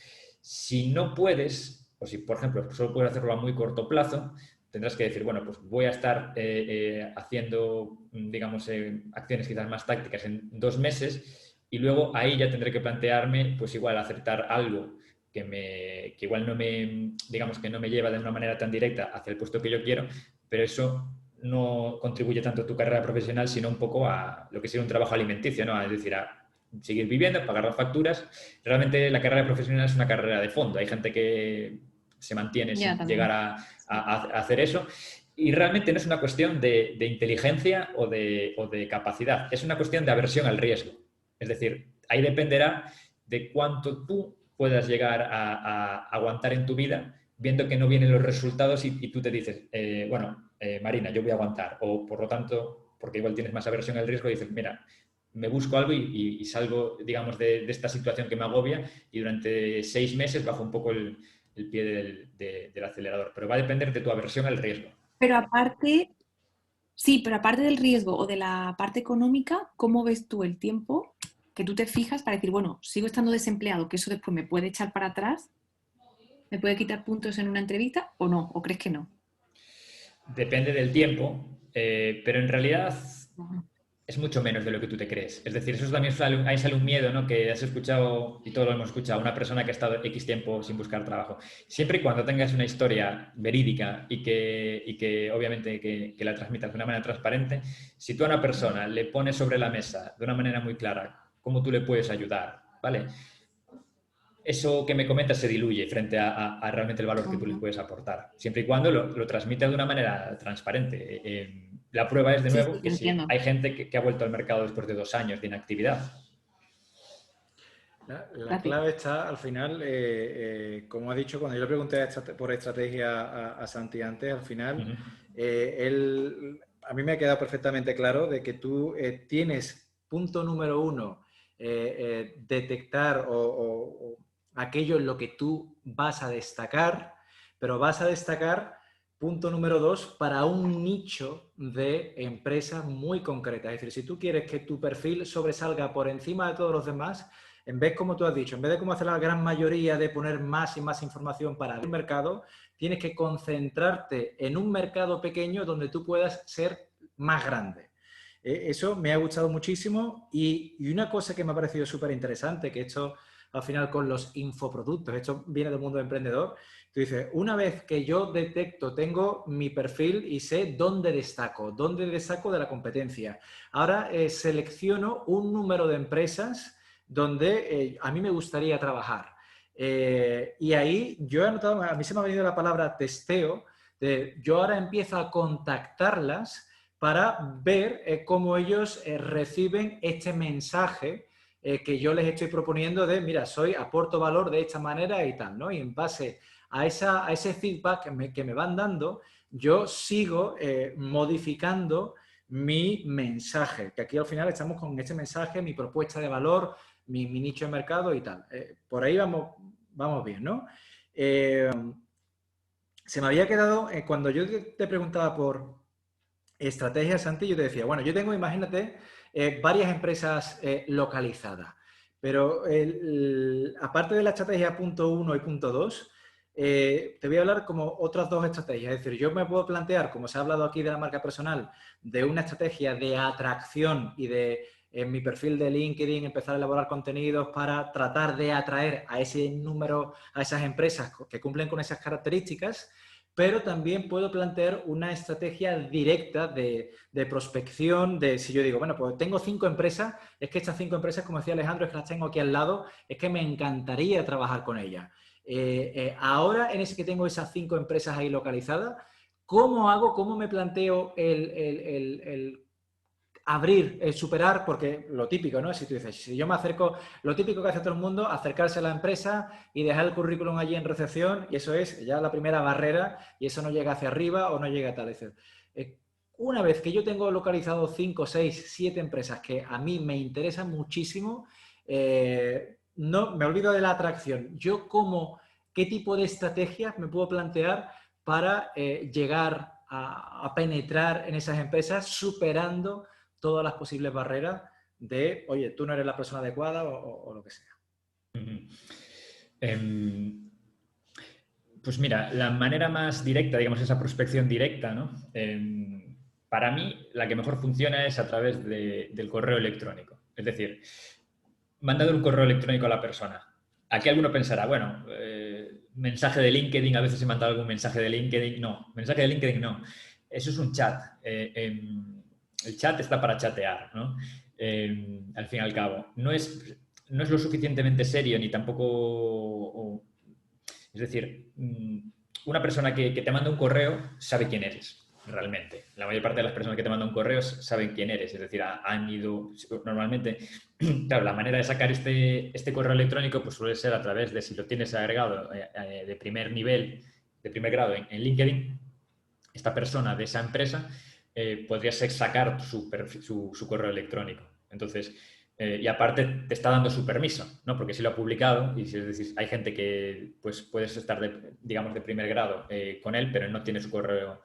Si no puedes, o si, por ejemplo, solo puedes hacerlo a muy corto plazo, tendrás que decir, bueno, pues voy a estar haciendo, digamos, acciones quizás más tácticas en 2 meses y luego ahí ya tendré que plantearme, pues igual aceptar algo que igual no me, digamos, que no me lleva de una manera tan directa hacia el puesto que yo quiero, pero eso no contribuye tanto a tu carrera profesional, sino un poco a lo que sería un trabajo alimenticio, ¿no? Es decir, a seguir viviendo, pagar las facturas. Realmente la carrera profesional es una carrera de fondo. Hay gente que se mantiene ya sin llegar también. a hacer eso. Y realmente no es una cuestión de inteligencia o de capacidad, es una cuestión de aversión al riesgo. Es decir, ahí dependerá de cuánto tú puedas llegar a aguantar en tu vida, viendo que no vienen los resultados y tú te dices, Marina, yo voy a aguantar. O por lo tanto, porque igual tienes más aversión al riesgo, dices, mira, me busco algo y salgo, digamos, de esta situación que me agobia y durante 6 meses bajo un poco el pie del acelerador. Pero va a depender de tu aversión al riesgo. Pero aparte, sí, pero aparte del riesgo o de la parte económica, ¿cómo ves tú el tiempo que tú te fijas para decir, bueno, sigo estando desempleado, que eso después me puede echar para atrás, me puede quitar puntos en una entrevista o no? ¿O crees que no? Depende del tiempo, pero en realidad Ajá. es mucho menos de lo que tú te crees. Es decir, eso también ahí sale un miedo, ¿no? Que has escuchado, y todos lo hemos escuchado, una persona que ha estado X tiempo sin buscar trabajo. Siempre y cuando tengas una historia verídica y que obviamente que la transmitas de una manera transparente, si tú a una persona le pones sobre la mesa de una manera muy clara cómo tú le puedes ayudar, ¿vale? Eso que me comentas se diluye frente a realmente el valor que tú les Ajá. puedes aportar, siempre y cuando lo transmitas de una manera transparente. La prueba es, de Sí, nuevo, sí, te que si entiendo. hay gente que ha vuelto al mercado después de 2 años de inactividad. La Gracias. clave está al final, como ha dicho, cuando yo le pregunté por estrategia a Santi antes, al final, Uh-huh. a mí me ha quedado perfectamente claro de que tú tienes, punto número 1, detectar o aquello en lo que tú vas a destacar, pero vas a destacar, punto número 2, para un nicho de empresas muy concretas. Es decir, si tú quieres que tu perfil sobresalga por encima de todos los demás, en vez, como tú has dicho, en vez de como hace la gran mayoría de poner más y más información para el mercado, tienes que concentrarte en un mercado pequeño donde tú puedas ser más grande. Eso me ha gustado muchísimo y una cosa que me ha parecido súper interesante, que esto al final con los infoproductos, esto viene del mundo emprendedor, tú dices, una vez que yo detecto, tengo mi perfil y sé dónde destaco de la competencia. Ahora selecciono un número de empresas donde a mí me gustaría trabajar. Y ahí yo he notado, a mí se me ha venido la palabra testeo, yo ahora empiezo a contactarlas para ver cómo ellos reciben este mensaje que yo les estoy proponiendo de, mira, aporto valor de esta manera y tal, ¿no? Y en base a ese feedback que me van dando, yo sigo modificando mi mensaje, que aquí al final estamos con este mensaje, mi propuesta de valor, mi nicho de mercado y tal. Por ahí vamos bien, ¿no? Se me había quedado, cuando yo te preguntaba por estrategias, Santi, yo te decía, bueno, yo tengo, imagínate, varias empresas localizadas, pero aparte de la estrategia punto 1 y punto 2, te voy a hablar como otras 2 estrategias. Es decir, yo me puedo plantear, como se ha hablado aquí de la marca personal, de una estrategia de atracción y de en mi perfil de LinkedIn, empezar a elaborar contenidos para tratar de atraer a ese número, a esas empresas que cumplen con esas características, pero también puedo plantear una estrategia directa de prospección, de si yo digo, bueno, pues tengo 5 empresas, es que estas 5 empresas, como decía Alejandro, es que las tengo aquí al lado, es que me encantaría trabajar con ellas. Ahora, en ese que tengo esas 5 empresas ahí localizadas, ¿cómo hago, cómo me planteo el abrir, superar? Porque lo típico, ¿no? Si tú dices, si yo me acerco, lo típico que hace todo el mundo, acercarse a la empresa y dejar el currículum allí en recepción, y eso es ya la primera barrera, y eso no llega hacia arriba o no llega a tal. Una vez que yo tengo localizado 5, 6, 7 empresas que a mí me interesan muchísimo, no me olvido de la atracción. Yo ¿qué tipo de estrategias me puedo plantear para llegar a penetrar en esas empresas superando todas las posibles barreras de, oye, tú no eres la persona adecuada o lo que sea? Pues mira, la manera más directa, digamos, esa prospección directa, ¿no? Para mí, la que mejor funciona es a través del correo electrónico. Es decir, mandar un correo electrónico a la persona. Aquí alguno pensará, bueno, mensaje de LinkedIn, a veces he mandado algún mensaje de LinkedIn. No, mensaje de LinkedIn no. Eso es un chat. El chat está para chatear, ¿no? Al fin y al cabo. No es lo suficientemente serio ni tampoco... Es decir, una persona que te manda un correo sabe quién eres, realmente. La mayor parte de las personas que te mandan un correo saben quién eres. Es decir, han ido... Normalmente, claro, la manera de sacar este correo electrónico pues suele ser a través de, si lo tienes agregado de primer nivel, de primer grado en LinkedIn, esta persona de esa empresa podrías sacar su correo electrónico. Entonces, y aparte te está dando su permiso, ¿no? Porque si lo ha publicado y si, es decir, hay gente que pues puedes estar, digamos, de primer grado con él, pero no tiene su correo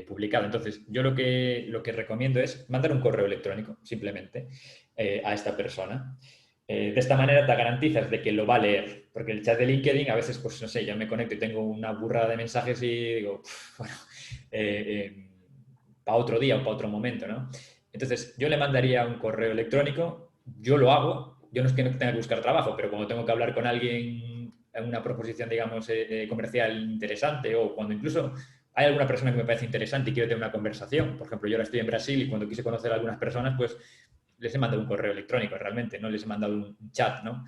publicado. Entonces, yo lo que recomiendo es mandar un correo electrónico, simplemente, a esta persona. De esta manera te garantizas de que lo va a leer, porque el chat de LinkedIn a veces, pues no sé, yo me conecto y tengo una burrada de mensajes y digo, bueno, para otro día o para otro momento, ¿no? Entonces, yo le mandaría un correo electrónico, yo lo hago, yo no es que no tenga que buscar trabajo, pero cuando tengo que hablar con alguien en una proposición, digamos, comercial interesante, o cuando incluso hay alguna persona que me parece interesante y quiero tener una conversación, por ejemplo, yo ahora estoy en Brasil y cuando quise conocer a algunas personas, pues les he mandado un correo electrónico realmente, no les he mandado un chat, ¿no?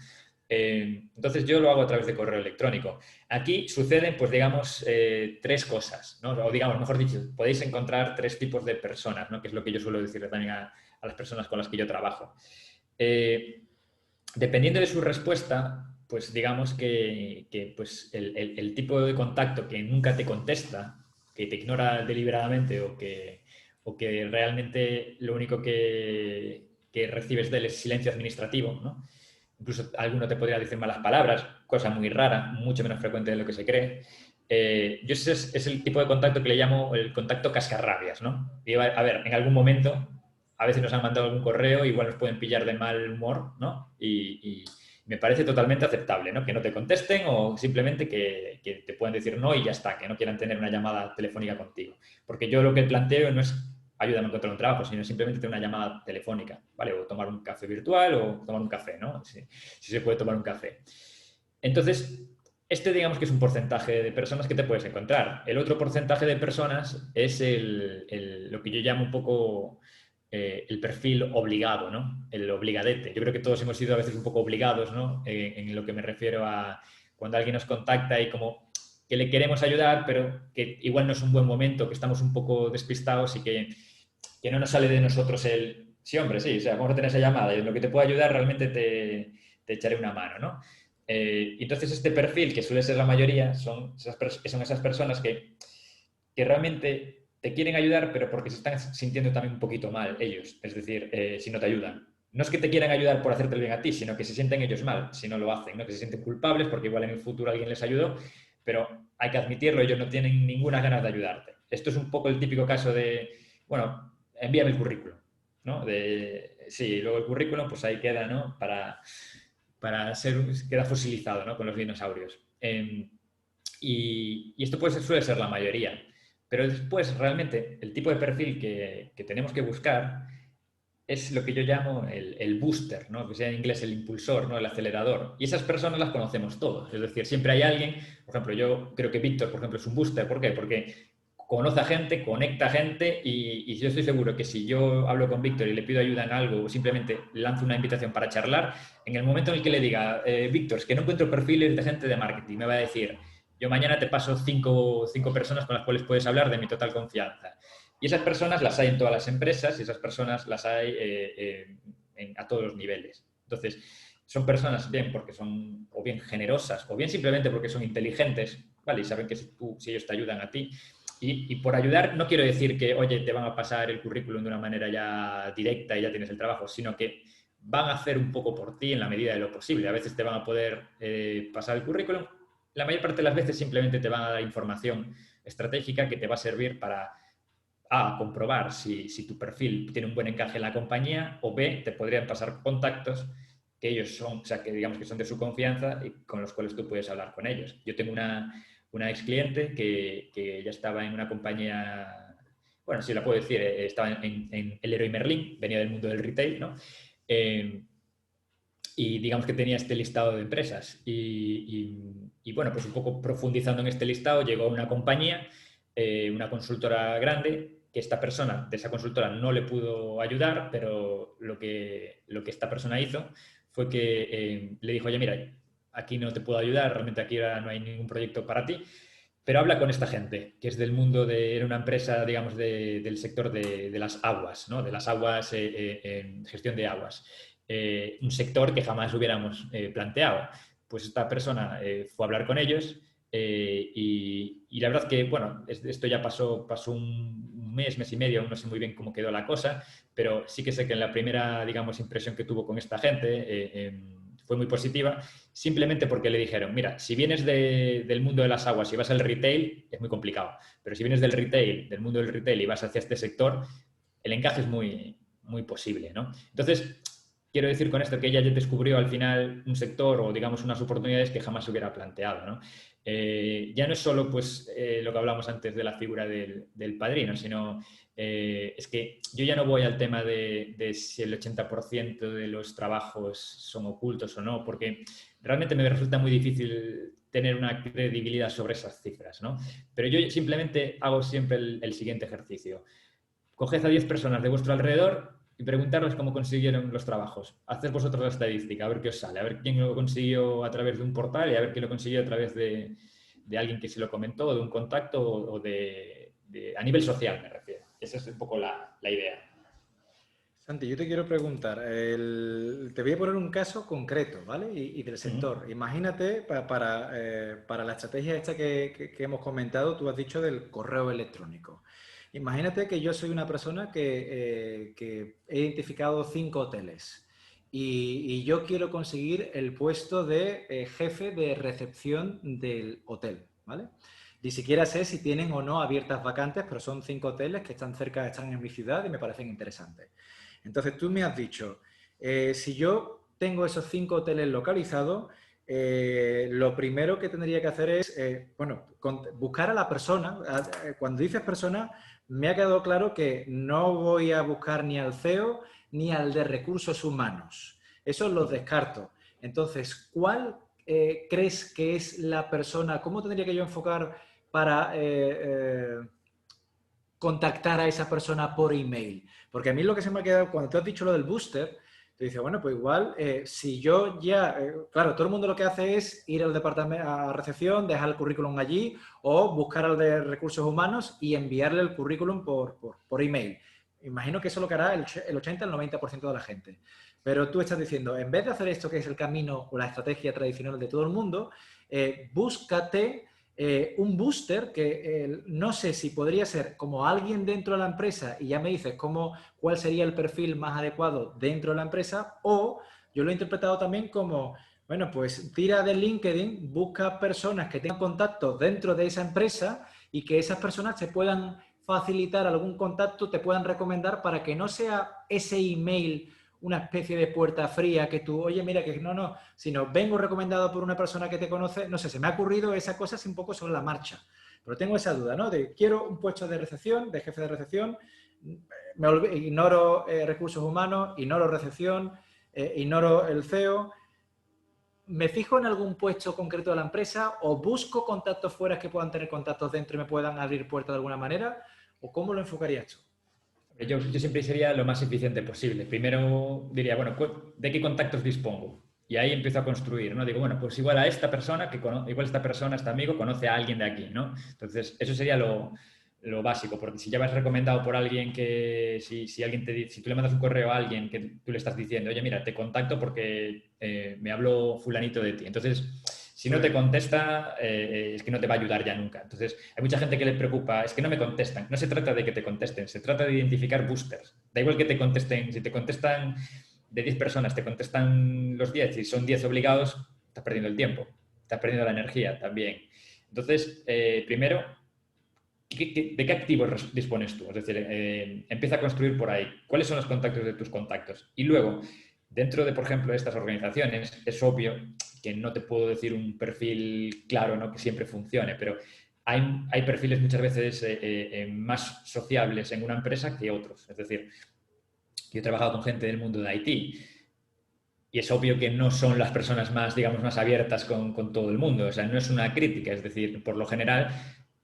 Entonces yo lo hago a través de correo electrónico. Aquí suceden, pues digamos, 3 cosas, ¿no? O digamos, mejor dicho, podéis encontrar 3 tipos de personas, ¿no? Que es lo que yo suelo decirle también a las personas con las que yo trabajo. Dependiendo de su respuesta, pues digamos que pues el tipo de contacto que nunca te contesta, que te ignora deliberadamente o que realmente lo único que recibes de él es silencio administrativo, ¿no? Incluso alguno te podría decir malas palabras, cosa muy rara, mucho menos frecuente de lo que se cree. Yo ese es el tipo de contacto que le llamo el contacto cascarrabias, ¿no? Y a ver, en algún momento, a veces nos han mandado algún correo, igual nos pueden pillar de mal humor, ¿no? Y me parece totalmente aceptable, ¿no? Que no te contesten o simplemente que te puedan decir no y ya está, que no quieran tener una llamada telefónica contigo. Porque yo lo que planteo no es ayúdame a encontrar un trabajo, sino simplemente tener una llamada telefónica, ¿vale? O tomar un café virtual o tomar un café, ¿no? Si se puede tomar un café. Entonces, digamos que es un porcentaje de personas que te puedes encontrar. El otro porcentaje de personas es lo que yo llamo un poco el perfil obligado, ¿no? El obligadete. Yo creo que todos hemos sido a veces un poco obligados, ¿no? En lo que me refiero a cuando alguien nos contacta y como que le queremos ayudar, pero que igual no es un buen momento, que estamos un poco despistados y que no nos sale de nosotros sí, hombre, sí, o sea, vamos a tener esa llamada y en lo que te pueda ayudar realmente te echaré una mano, ¿no? Entonces este perfil, que suele ser la mayoría, son esas personas que realmente te quieren ayudar, pero porque se están sintiendo también un poquito mal ellos, es decir, si no te ayudan. No es que te quieran ayudar por hacerte el bien a ti, sino que se sienten ellos mal si no lo hacen, ¿no? Que se sienten culpables porque igual en el futuro alguien les ayudó, pero hay que admitirlo, ellos no tienen ninguna ganas de ayudarte. Esto es un poco el típico caso de, bueno, envíame el currículum, ¿no? Sí, luego el currículum, pues ahí queda, ¿no? Queda fosilizado, ¿no? Con los dinosaurios. Y esto suele ser la mayoría. Pero después, realmente, el tipo de perfil que tenemos que buscar es lo que yo llamo el booster, ¿no? Que sea en inglés el impulsor, ¿no? El acelerador. Y esas personas las conocemos todos. Es decir, siempre hay alguien, por ejemplo, yo creo que Víctor, por ejemplo, es un booster. ¿Por qué? Porque conoce a gente, conecta a gente y yo estoy seguro que si yo hablo con Víctor y le pido ayuda en algo o simplemente lanzo una invitación para charlar, en el momento en el que le diga, Víctor, es que no encuentro perfiles de gente de marketing, me va a decir, yo mañana te paso cinco personas con las cuales puedes hablar de mi total confianza. Y esas personas las hay en todas las empresas y esas personas las hay a todos los niveles. Entonces, son personas bien porque son o bien generosas o bien simplemente porque son inteligentes, ¿vale? Y saben que si ellos te ayudan a ti. Y por ayudar no quiero decir que, oye, te van a pasar el currículum de una manera ya directa y ya tienes el trabajo, sino que van a hacer un poco por ti en la medida de lo posible. A veces te van a poder pasar el currículum. La mayor parte de las veces simplemente te van a dar información estratégica que te va a servir para A, comprobar si tu perfil tiene un buen encaje en la compañía, o B, te podrían pasar contactos que ellos son, o sea, que digamos que son de su confianza y con los cuales tú puedes hablar con ellos. Yo tengo una ex cliente que ya estaba en una compañía, bueno, si la puedo decir, estaba en el Leroy Merlin, venía del mundo del retail, ¿no? Y digamos que tenía este listado de empresas. Y bueno, pues un poco profundizando en este listado, llegó a una compañía, una consultora grande, que esta persona de esa consultora no le pudo ayudar, pero lo que esta persona hizo fue que le dijo, oye, mira, aquí no te puedo ayudar, realmente aquí ahora no hay ningún proyecto para ti, pero habla con esta gente, que es del mundo era una empresa, digamos, del sector de las aguas, ¿no? De las aguas, gestión de aguas. Un sector que jamás hubiéramos planteado. Pues esta persona fue a hablar con ellos y la verdad que, bueno, esto ya pasó un mes y medio, aún no sé muy bien cómo quedó la cosa, pero sí que sé que en la primera, digamos, impresión que tuvo con esta gente fue muy positiva, simplemente porque le dijeron, mira, si vienes del mundo de las aguas y vas al retail, es muy complicado, pero si vienes del mundo del retail y vas hacia este sector, el encaje es muy, muy posible, ¿no? Entonces, quiero decir con esto que ella ya descubrió al final un sector o, digamos, unas oportunidades que jamás se hubiera planteado, ¿no? Ya no es solo pues, lo que hablamos antes de la figura del padrino, sino es que yo ya no voy al tema de si el 80% de los trabajos son ocultos o no, porque realmente me resulta muy difícil tener una credibilidad sobre esas cifras, ¿no? Pero yo simplemente hago siempre el siguiente ejercicio. Coged a 10 personas de vuestro alrededor y preguntarles cómo consiguieron los trabajos. Haced vosotros la estadística, a ver qué os sale, a ver quién lo consiguió a través de un portal y a ver quién lo consiguió a través de alguien que se lo comentó, o de un contacto o a nivel social, me refiero. Esa es un poco la idea. Santi, yo te quiero preguntar, te voy a poner un caso concreto, ¿vale? Y del sector. Imagínate, para la estrategia esta que hemos comentado, tú has dicho del correo electrónico. Imagínate que yo soy una persona que he identificado 5 hoteles y yo quiero conseguir el puesto de jefe de recepción del hotel, ¿vale? Ni siquiera sé si tienen o no abiertas vacantes, pero son 5 hoteles que están en mi ciudad y me parecen interesantes. Entonces tú me has dicho, si yo tengo esos 5 hoteles localizados, lo primero que tendría que hacer es, buscar a la persona. Cuando dices persona, me ha quedado claro que no voy a buscar ni al CEO ni al de recursos humanos. Esos los descarto. Entonces, ¿cuál crees que es la persona? ¿Cómo tendría que yo enfocar para contactar a esa persona por email? Porque a mí lo que se me ha quedado, cuando tú has dicho lo del booster, te dice, bueno, pues igual, si yo ya, claro, todo el mundo lo que hace es ir al departamento, a recepción, dejar el currículum allí o buscar al de recursos humanos y enviarle el currículum por email. Imagino que eso es lo que hará el 80 al 90% de la gente. Pero tú estás diciendo, en vez de hacer esto que es el camino o la estrategia tradicional de todo el mundo, búscate un booster que no sé si podría ser como alguien dentro de la empresa y ya me dices cuál sería el perfil más adecuado dentro de la empresa, o yo lo he interpretado también como, bueno, pues tira de LinkedIn, busca personas que tengan contactos dentro de esa empresa y que esas personas te puedan facilitar algún contacto, te puedan recomendar para que no sea ese email una especie de puerta fría que tú, oye, mira, que no, sino vengo recomendado por una persona que te conoce, no sé, se me ha ocurrido esa cosa así un poco sobre la marcha, pero tengo esa duda, ¿no? De quiero un puesto de recepción, de jefe de recepción, ignoro recursos humanos, ignoro recepción, ignoro el CEO. ¿Me fijo en algún puesto concreto de la empresa o busco contactos fuera que puedan tener contactos dentro y me puedan abrir puertas de alguna manera? ¿O cómo lo enfocarías tú? Yo siempre sería lo más eficiente posible. Primero diría, bueno, ¿de qué contactos dispongo? Y ahí empiezo a construir, ¿no? Digo, bueno, pues igual a esta persona, igual esta persona, este amigo, conoce a alguien de aquí, ¿no? Entonces, eso sería lo básico, porque si ya vas recomendado por alguien que, si alguien si tú le mandas un correo a alguien que tú le estás diciendo, oye, mira, te contacto porque me habló fulanito de ti. Entonces, si no te contesta, es que no te va a ayudar ya nunca. Entonces, hay mucha gente que le preocupa, es que no me contestan. No se trata de que te contesten, se trata de identificar boosters. Da igual que te contesten, si te contestan de 10 personas, te contestan los 10 y son 10 obligados, estás perdiendo el tiempo, estás perdiendo la energía también. Entonces, primero, ¿de qué activos dispones tú? Es decir, empieza a construir por ahí. ¿Cuáles son los contactos de tus contactos? Y luego, dentro de, por ejemplo, estas organizaciones, es obvio que no te puedo decir un perfil claro, ¿no? Que siempre funcione, pero hay perfiles muchas veces más sociables en una empresa que otros. Es decir, yo he trabajado con gente del mundo de IT y es obvio que no son las personas más, digamos, más abiertas con todo el mundo. O sea, no es una crítica, es decir, por lo general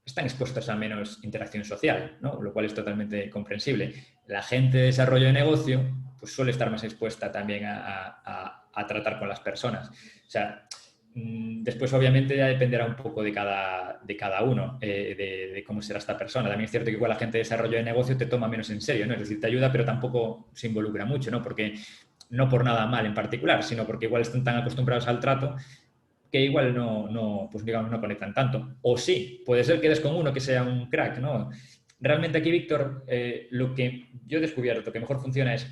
están expuestos a menos interacción social, ¿no? Lo cual es totalmente comprensible. La gente de desarrollo de negocio pues suele estar más expuesta también a tratar con las personas. O sea, después obviamente ya dependerá un poco de cada uno, de cómo será esta persona. También es cierto que igual la gente de desarrollo de negocio te toma menos en serio, ¿no? Es decir, te ayuda pero tampoco se involucra mucho, ¿no? Porque no por nada mal en particular, sino porque igual están tan acostumbrados al trato que igual pues digamos, no conectan tanto. O sí, puede ser que des con uno que sea un crack, ¿no? Realmente aquí, Víctor, lo que yo he descubierto que mejor funciona es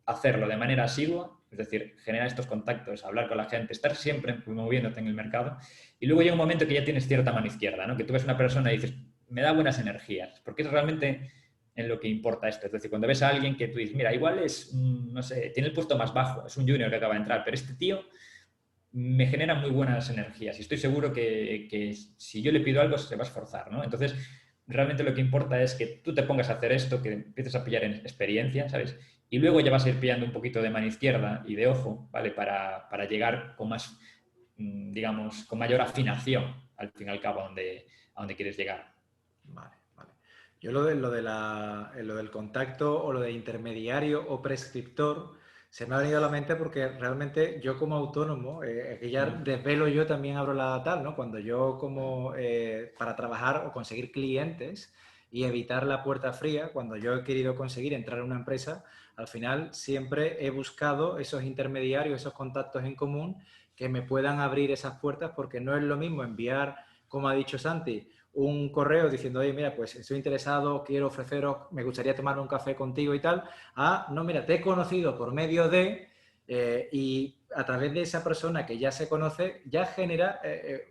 hacerlo de manera asidua, es decir, generar estos contactos, hablar con la gente, estar siempre moviéndote en el mercado. Y luego llega un momento que ya tienes cierta mano izquierda, ¿no? Que tú ves una persona y dices, me da buenas energías, porque es realmente en lo que importa esto. Es decir, cuando ves a alguien que tú dices, mira, igual es, no sé, tiene el puesto más bajo, es un junior que acaba de entrar, pero este tío me genera muy buenas energías y estoy seguro que si yo le pido algo se va a esforzar, ¿no? Entonces, realmente lo que importa es que tú te pongas a hacer esto, que empieces a pillar en experiencia, ¿sabes? Y luego ya vas a ir pillando un poquito de mano izquierda y de ojo, ¿vale? Para llegar con más, digamos, con mayor afinación, al fin y al cabo, a donde quieres llegar. Vale. Yo lo del contacto o lo de intermediario o prescriptor se me ha venido a la mente porque realmente yo como autónomo, que ya desvelo yo también abro la tal, ¿no? Cuando yo para trabajar o conseguir clientes y evitar la puerta fría, cuando yo he querido conseguir entrar en una empresa, al final siempre he buscado esos intermediarios, esos contactos en común que me puedan abrir esas puertas porque no es lo mismo enviar, como ha dicho Santi, un correo diciendo, oye, mira, pues estoy interesado, quiero ofreceros, me gustaría tomar un café contigo y tal. No, mira, te he conocido por medio de, y a través de esa persona que ya se conoce, ya genera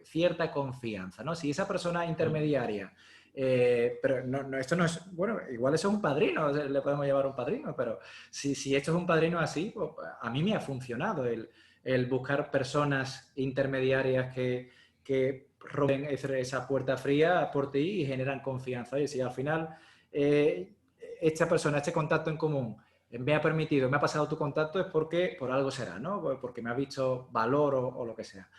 cierta confianza, ¿no? Si esa persona intermediaria, pero esto no es, bueno, igual eso es un padrino, le podemos llamar un padrino, pero si esto es un padrino así, pues, a mí me ha funcionado el buscar personas intermediarias que rompen esa puerta fría por ti y generan confianza. Y si al final esta persona, este contacto en común me ha permitido, me ha pasado tu contacto, es porque por algo será, ¿no? Porque me ha visto valor o lo que sea.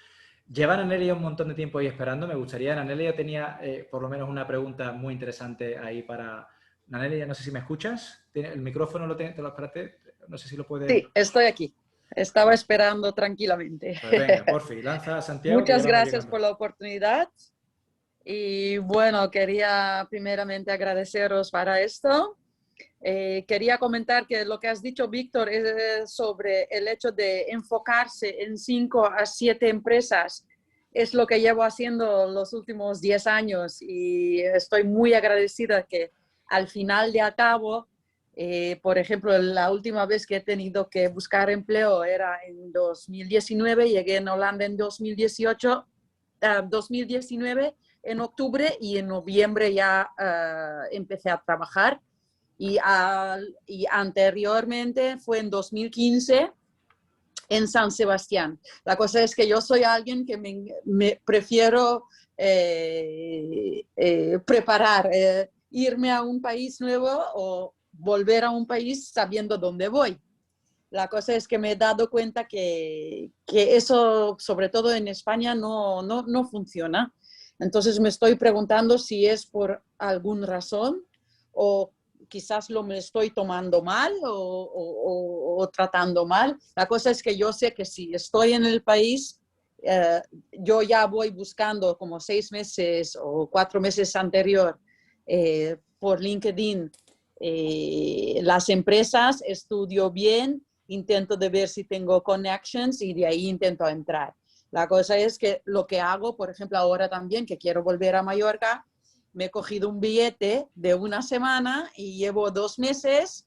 Llevan a Nelia un montón de tiempo ahí esperando. Me gustaría, Nelia tenía por lo menos una pregunta muy interesante ahí para... Nelia, no sé si me escuchas. El micrófono te lo espérate, no sé si lo puedes... Sí, estoy aquí. Estaba esperando tranquilamente. Pues venga, por fin, lanza a Santiago. Muchas gracias por la oportunidad. Y bueno, quería primeramente agradeceros para esto. Quería comentar que lo que has dicho, Víctor, es sobre el hecho de enfocarse en 5 a 7 empresas. Es lo que llevo haciendo los últimos 10 años y estoy muy agradecida que al final de cabo, por ejemplo, la última vez que he tenido que buscar empleo era en 2019, llegué en Holanda en 2019, en octubre, y en noviembre ya empecé a trabajar. Y anteriormente fue en 2015 en San Sebastián. La cosa es que yo soy alguien que me prefiero preparar, irme a un país nuevo o volver a un país sabiendo dónde voy. La cosa es que me he dado cuenta que eso, sobre todo en España, no funciona. Entonces me estoy preguntando si es por alguna razón o quizás me estoy tomando mal o tratando mal. La cosa es que yo sé que si estoy en el país, yo ya voy buscando como 6 meses o 4 meses anterior por LinkedIn las empresas, estudio bien, intento de ver si tengo connections y de ahí intento entrar. La cosa es que lo que hago, por ejemplo, ahora también que quiero volver a Mallorca, me he cogido un billete de una semana y llevo 2 meses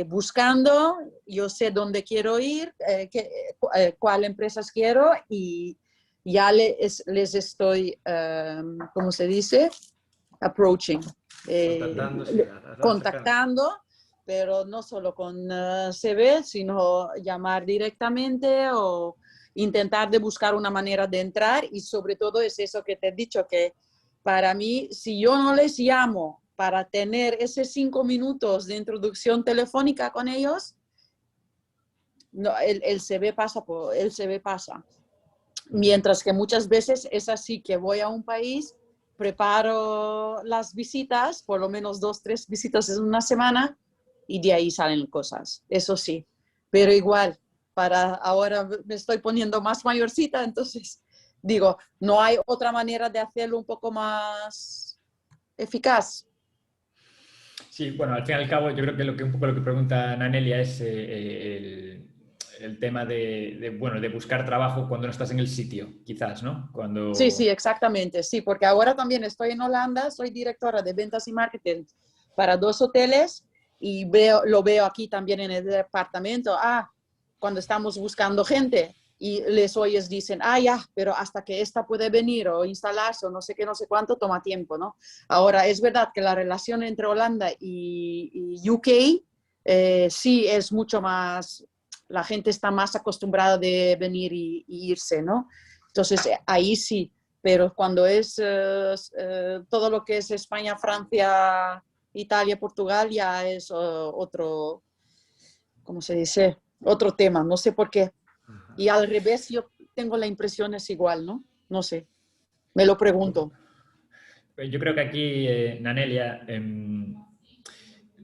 buscando, yo sé dónde quiero ir, cuál empresas quiero y ya les estoy, ¿cómo se dice? Approaching. Contactando, sí, Contactando, pero no solo con CV, sino llamar directamente o intentar de buscar una manera de entrar y sobre todo es eso que te he dicho, que para mí, si yo no les llamo para tener esos 5 minutos de introducción telefónica con ellos, no, el CV pasa. Mientras que muchas veces es así que voy a un país, preparo las visitas, por lo menos 2, 3 visitas en una semana y de ahí salen cosas, eso sí. Pero igual, para ahora me estoy poniendo más mayorcita, entonces digo, ¿no hay otra manera de hacerlo un poco más eficaz? Sí, bueno, al fin y al cabo yo creo que un poco lo que pregunta Nanelia es el tema bueno, de buscar trabajo cuando no estás en el sitio, quizás, ¿no? Cuando... Sí, exactamente, sí, porque ahora también estoy en Holanda, soy directora de ventas y marketing para 2 hoteles y lo veo aquí también en el departamento, cuando estamos buscando gente y les oyes dicen, ya, pero hasta que esta puede venir o instalarse o no sé qué, no sé cuánto, toma tiempo, ¿no? Ahora, es verdad que la relación entre Holanda y UK sí es mucho más, la gente está más acostumbrada de venir y irse, ¿no? Entonces, ahí sí, pero cuando es todo lo que es España, Francia, Italia, Portugal, ya es otro, ¿cómo se dice? Otro tema, no sé por qué. Y al revés, yo tengo la impresión es igual, ¿no? No sé, me lo pregunto. Yo creo que aquí, Nanelia,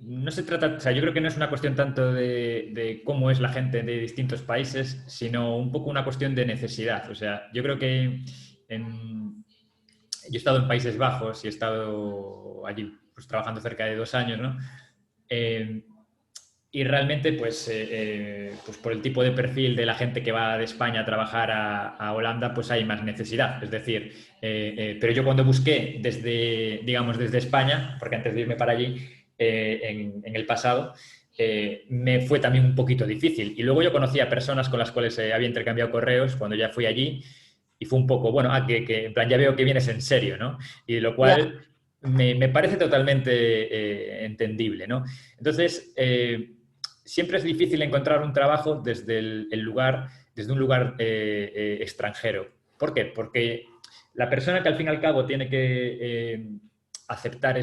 no se trata, o sea, yo creo que no es una cuestión tanto de cómo es la gente de distintos países, sino un poco una cuestión de necesidad. O sea, yo creo que yo he estado en Países Bajos y he estado allí pues, trabajando cerca de 2 años, ¿no? Y realmente, pues por el tipo de perfil de la gente que va de España a trabajar a Holanda, pues hay más necesidad. Es decir, pero yo cuando busqué desde España, porque antes de irme para allí, en el pasado, me fue también un poquito difícil. Y luego yo conocí a personas con las cuales había intercambiado correos cuando ya fui allí y fue un poco, bueno, que en plan ya veo que vienes en serio, ¿no? Y lo cual me parece totalmente entendible, ¿no? Entonces, siempre es difícil encontrar un trabajo desde desde un lugar extranjero. ¿Por qué? Porque la persona que al fin y al cabo tiene que aceptar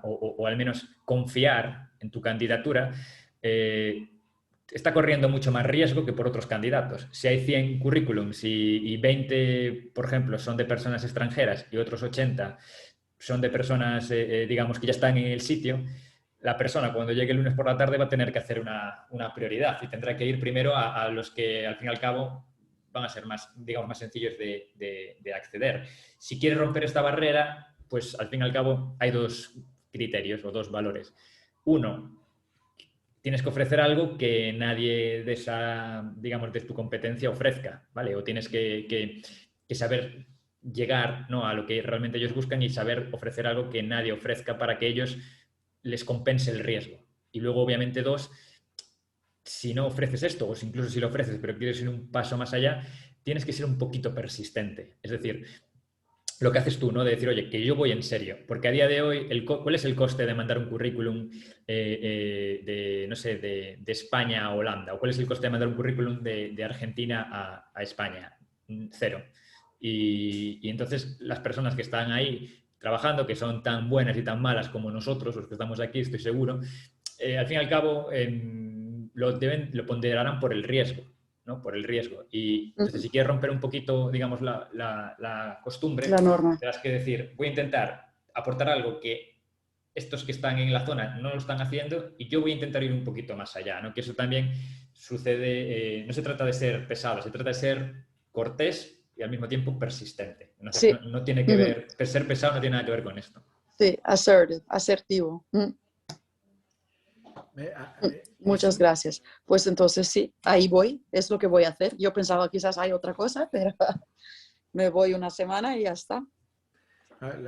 o al menos confiar en tu candidatura, está corriendo mucho más riesgo que por otros candidatos. Si hay 100 currículums y 20, por ejemplo, son de personas extranjeras y otros 80 son de personas, digamos, que ya están en el sitio, la persona cuando llegue el lunes por la tarde va a tener que hacer una prioridad y tendrá que ir primero a los que al fin y al cabo van a ser más, digamos, más sencillos de acceder. Si quiere romper esta barrera, pues al fin y al cabo hay 2 criterios o 2 valores. Uno, tienes que ofrecer algo que nadie de esa, digamos, de tu competencia ofrezca, ¿vale? O tienes que saber llegar, ¿no?, a lo que realmente ellos buscan y saber ofrecer algo que nadie ofrezca para que ellos les compense el riesgo. Y luego, obviamente, 2, si no ofreces esto, o incluso si lo ofreces, pero quieres ir un paso más allá, tienes que ser un poquito persistente. Es decir, lo que haces tú, ¿no? De decir, oye, que yo voy en serio. Porque a día de hoy, ¿cuál es el coste de mandar un currículum no sé, de España a Holanda? ¿O cuál es el coste de mandar un currículum de Argentina a España? 0. Y entonces las personas que están ahí trabajando, que son tan buenas y tan malas como nosotros, los que estamos aquí, estoy seguro, al fin y al cabo lo ponderarán por el riesgo, ¿no? Por el riesgo. Y entonces, si quieres romper un poquito, digamos, la costumbre, La norma. tendrás que decir, voy a intentar aportar algo que estos que están en la zona no lo están haciendo y yo voy a intentar ir un poquito más allá, ¿no? Que eso también sucede, no se trata de ser pesado, se trata de ser cortés y al mismo tiempo persistente. Sí. No tiene que ver, ser pesado no tiene nada que ver con esto. Sí, asertivo. Muchas gracias. Pues entonces sí, ahí voy, es lo que voy a hacer. Yo pensaba quizás hay otra cosa, pero me voy una semana y ya está.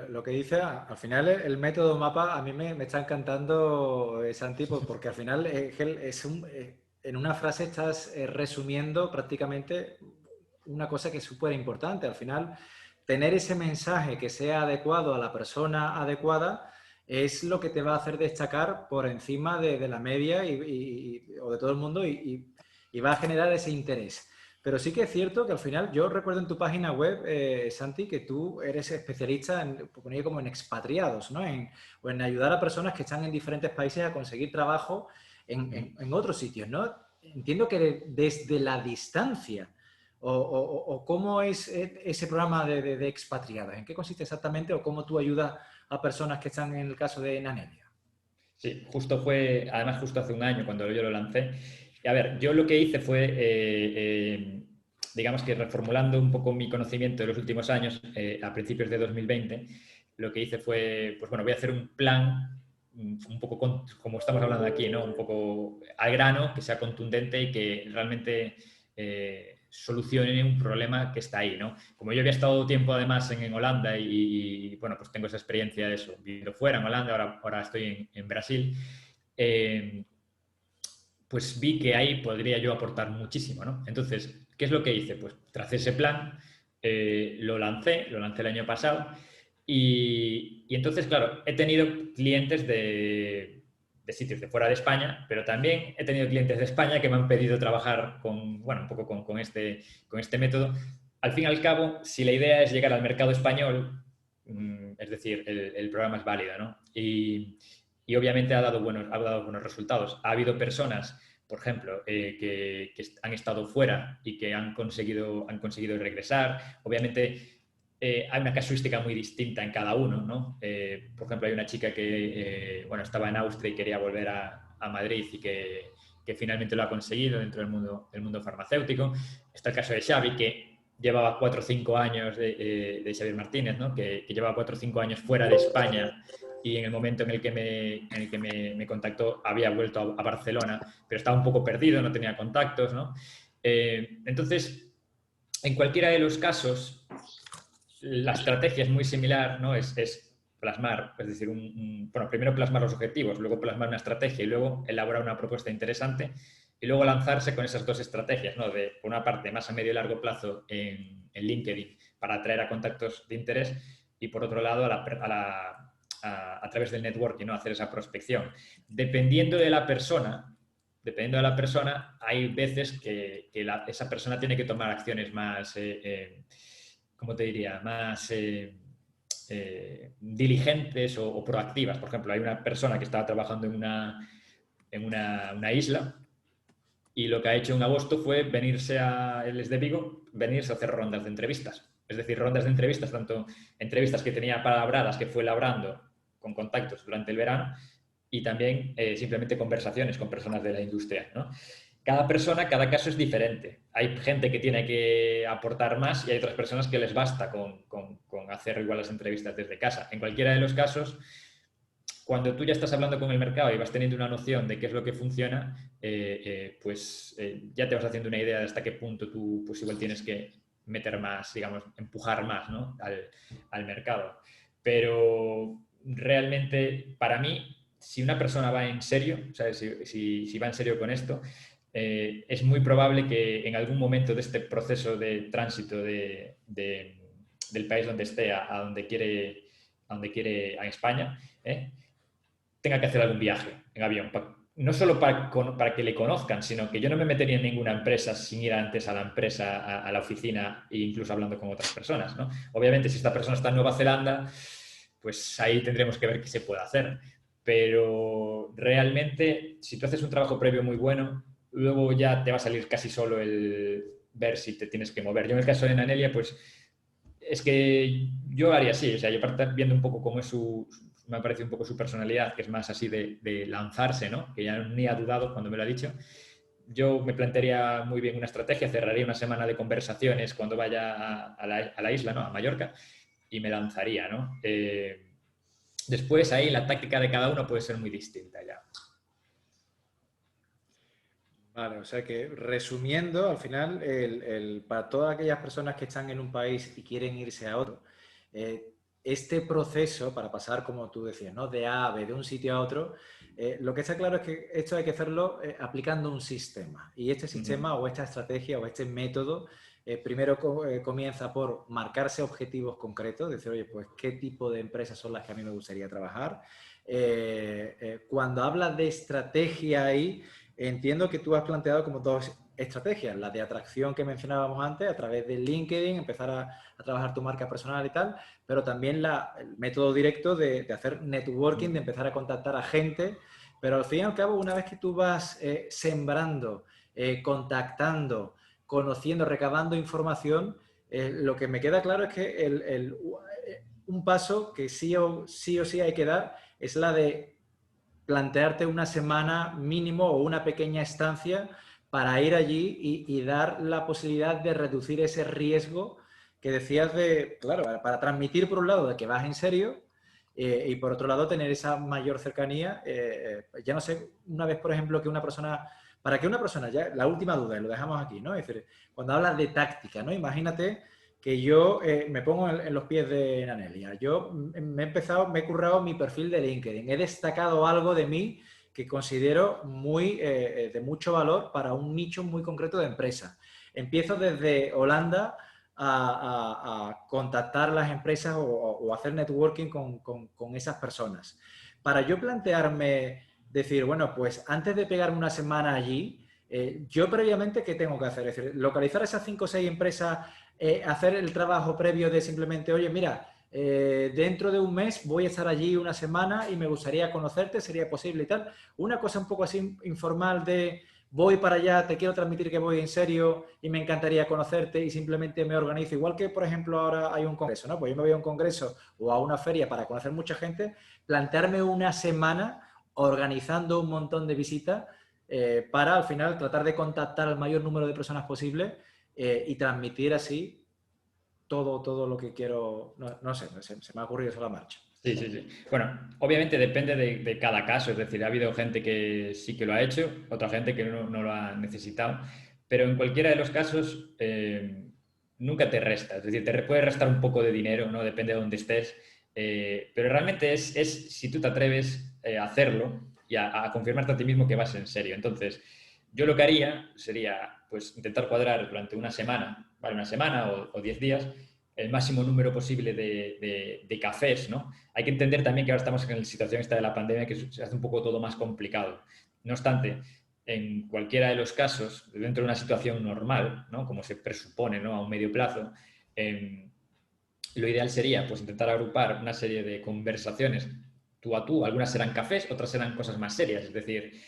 Lo que dice, al final el método MAPA a mí me está encantando, Santi, porque al final en una frase estás resumiendo prácticamente una cosa que es súper importante. Al final, tener ese mensaje que sea adecuado a la persona adecuada es lo que te va a hacer destacar por encima de la media o de todo el mundo y va a generar ese interés. Pero sí que es cierto que al final, yo recuerdo en tu página web, Santi, que tú eres especialista en expatriados, ¿no? O en ayudar a personas que están en diferentes países a conseguir trabajo en otros sitios, ¿no? Entiendo que desde la distancia, o cómo es ese programa de expatriados, ¿en qué consiste exactamente o cómo tú ayudas a personas que están en el caso de Nanelia? Sí, además justo hace un año cuando yo lo lancé. Y a ver, yo lo que hice fue, digamos que reformulando un poco mi conocimiento de los últimos años, a principios de 2020, lo que hice fue, pues bueno, voy a hacer un plan un poco como estamos hablando aquí, ¿no? Un poco al grano, que sea contundente y que realmente solucione un problema que está ahí, ¿no? Como yo había estado tiempo además en Holanda y bueno, pues tengo esa experiencia de eso, viviendo fuera en Holanda, ahora estoy en Brasil, pues vi que ahí podría yo aportar muchísimo, ¿no? Entonces, ¿qué es lo que hice? Pues tracé ese plan, lo lancé el año pasado y entonces, claro, he tenido clientes de sitios de fuera de España, pero también he tenido clientes de España que me han pedido trabajar un poco con este método. Al fin y al cabo, si la idea es llegar al mercado español, es decir, el programa es válido, ¿no? Y obviamente ha dado buenos resultados. Ha habido personas, por ejemplo, que han estado fuera y que han conseguido regresar. Obviamente hay una casuística muy distinta en cada uno, ¿no? Por ejemplo, hay una chica que estaba en Austria y quería volver a Madrid y que finalmente lo ha conseguido dentro del mundo farmacéutico. Está el caso de Xavi, que llevaba 4 o 5 años, de Xavier Martínez, ¿no? que llevaba 4 o 5 años fuera de España y en el momento en el que me contactó había vuelto a Barcelona, pero estaba un poco perdido, no tenía contactos, ¿no? Entonces, en cualquiera de los casos, la estrategia es muy similar, ¿no? Es plasmar, es decir, primero plasmar los objetivos, luego plasmar una estrategia y luego elaborar una propuesta interesante y luego lanzarse con esas dos estrategias, ¿no? De, por una parte, más a medio y largo plazo en LinkedIn para atraer a contactos de interés y, por otro lado, a través del networking, ¿no? Hacer esa prospección. Dependiendo de la persona, hay veces que esa persona tiene que tomar acciones más, ¿cómo te diría? Más diligentes o proactivas. Por ejemplo, hay una persona que estaba trabajando en una isla y lo que ha hecho en agosto fue él es de Vigo, venirse a hacer rondas de entrevistas. Es decir, rondas de entrevistas, tanto entrevistas que tenía palabradas, que fue labrando con contactos durante el verano, y también simplemente conversaciones con personas de la industria, ¿no? Cada persona, cada caso es diferente. Hay gente que tiene que aportar más y hay otras personas que les basta con hacer igual las entrevistas desde casa. En cualquiera de los casos, cuando tú ya estás hablando con el mercado y vas teniendo una noción de qué es lo que funciona, ya te vas haciendo una idea de hasta qué punto tú pues igual tienes que meter más, digamos, empujar más, ¿no? al mercado. Pero realmente, para mí, si una persona va en serio, ¿sabes? Si va en serio con esto, es muy probable que en algún momento de este proceso de tránsito del país donde esté a donde quiere, a España, tenga que hacer algún viaje en avión. No solo para que le conozcan, sino que yo no me metería en ninguna empresa sin ir antes a la empresa, a la oficina e incluso hablando con otras personas, ¿no? Obviamente, si esta persona está en Nueva Zelanda, pues ahí tendremos que ver qué se puede hacer. Pero realmente, si tú haces un trabajo previo muy bueno, luego ya te va a salir casi solo el ver si te tienes que mover. Yo en el caso de Nanelia, pues es que yo haría así, o sea, yo viendo un poco cómo es me ha parecido un poco su personalidad, que es más así de lanzarse, ¿no? Que ya ni ha dudado cuando me lo ha dicho. Yo me plantearía muy bien una estrategia, cerraría una semana de conversaciones cuando vaya a la isla, ¿no? A Mallorca, y me lanzaría, ¿no? Después ahí la táctica de cada uno puede ser muy distinta ya. Vale, o sea que resumiendo, al final, para todas aquellas personas que están en un país y quieren irse a otro, este proceso para pasar, como tú decías, ¿no? De A a B, de un sitio a otro, lo que está claro es que esto hay que hacerlo aplicando un sistema. Y este sistema o esta estrategia o este método primero comienza por marcarse objetivos concretos, decir, oye, pues qué tipo de empresas son las que a mí me gustaría trabajar. Cuando hablas de estrategia ahí, entiendo que tú has planteado como dos estrategias, la de atracción que mencionábamos antes, a través de LinkedIn, empezar a trabajar tu marca personal y tal, pero también el método directo de hacer networking, de empezar a contactar a gente, pero al fin y al cabo, una vez que tú vas sembrando, contactando, conociendo, recabando información, lo que me queda claro es que un paso que sí o sí hay que dar es la de plantearte una semana mínimo o una pequeña estancia para ir allí y dar la posibilidad de reducir ese riesgo que decías de, claro, para transmitir por un lado de que vas en serio y por otro lado tener esa mayor cercanía. Ya no sé, una vez por ejemplo que una persona, para que una persona, ya la última duda, y lo dejamos aquí, ¿no? Es decir, cuando hablas de táctica, ¿no? Imagínate que yo me pongo en los pies de Nanelia. Yo me he currado mi perfil de LinkedIn. He destacado algo de mí que considero de mucho valor para un nicho muy concreto de empresa. Empiezo desde Holanda a contactar las empresas o hacer networking con esas personas. Para yo plantearme, decir, bueno, pues antes de pegarme una semana allí, yo previamente, ¿qué tengo que hacer? Es decir, localizar esas 5 o 6 empresas, hacer el trabajo previo de simplemente, oye, mira, dentro de un mes voy a estar allí una semana y me gustaría conocerte, sería posible y tal. Una cosa un poco así informal de voy para allá, te quiero transmitir que voy en serio y me encantaría conocerte y simplemente me organizo. Igual que, por ejemplo, ahora hay un congreso, ¿no? Pues yo me voy a un congreso o a una feria para conocer mucha gente, plantearme una semana organizando un montón de visitas para al final tratar de contactar al mayor número de personas posible y transmitir así todo lo que quiero. No sé, se me ha ocurrido eso a la marcha. Sí, sí, sí. Bueno, obviamente depende de cada caso, es decir, ha habido gente que sí que lo ha hecho, otra gente que no lo ha necesitado, pero en cualquiera de los casos nunca te resta, es decir, te puede restar un poco de dinero, ¿no? Depende de dónde estés, pero realmente es si tú te atreves a hacerlo y a confirmarte a ti mismo que vas en serio. Entonces, yo lo que haría sería pues intentar cuadrar durante una semana, ¿vale? Una semana o 10 días, el máximo número posible de cafés, ¿no? Hay que entender también que ahora estamos en la situación esta de la pandemia que se hace un poco todo más complicado. No obstante, en cualquiera de los casos, dentro de una situación normal, ¿no? Como se presupone, ¿no? A un medio plazo, lo ideal sería pues intentar agrupar una serie de conversaciones tú a tú. Algunas serán cafés, otras serán cosas más serias. Es decir,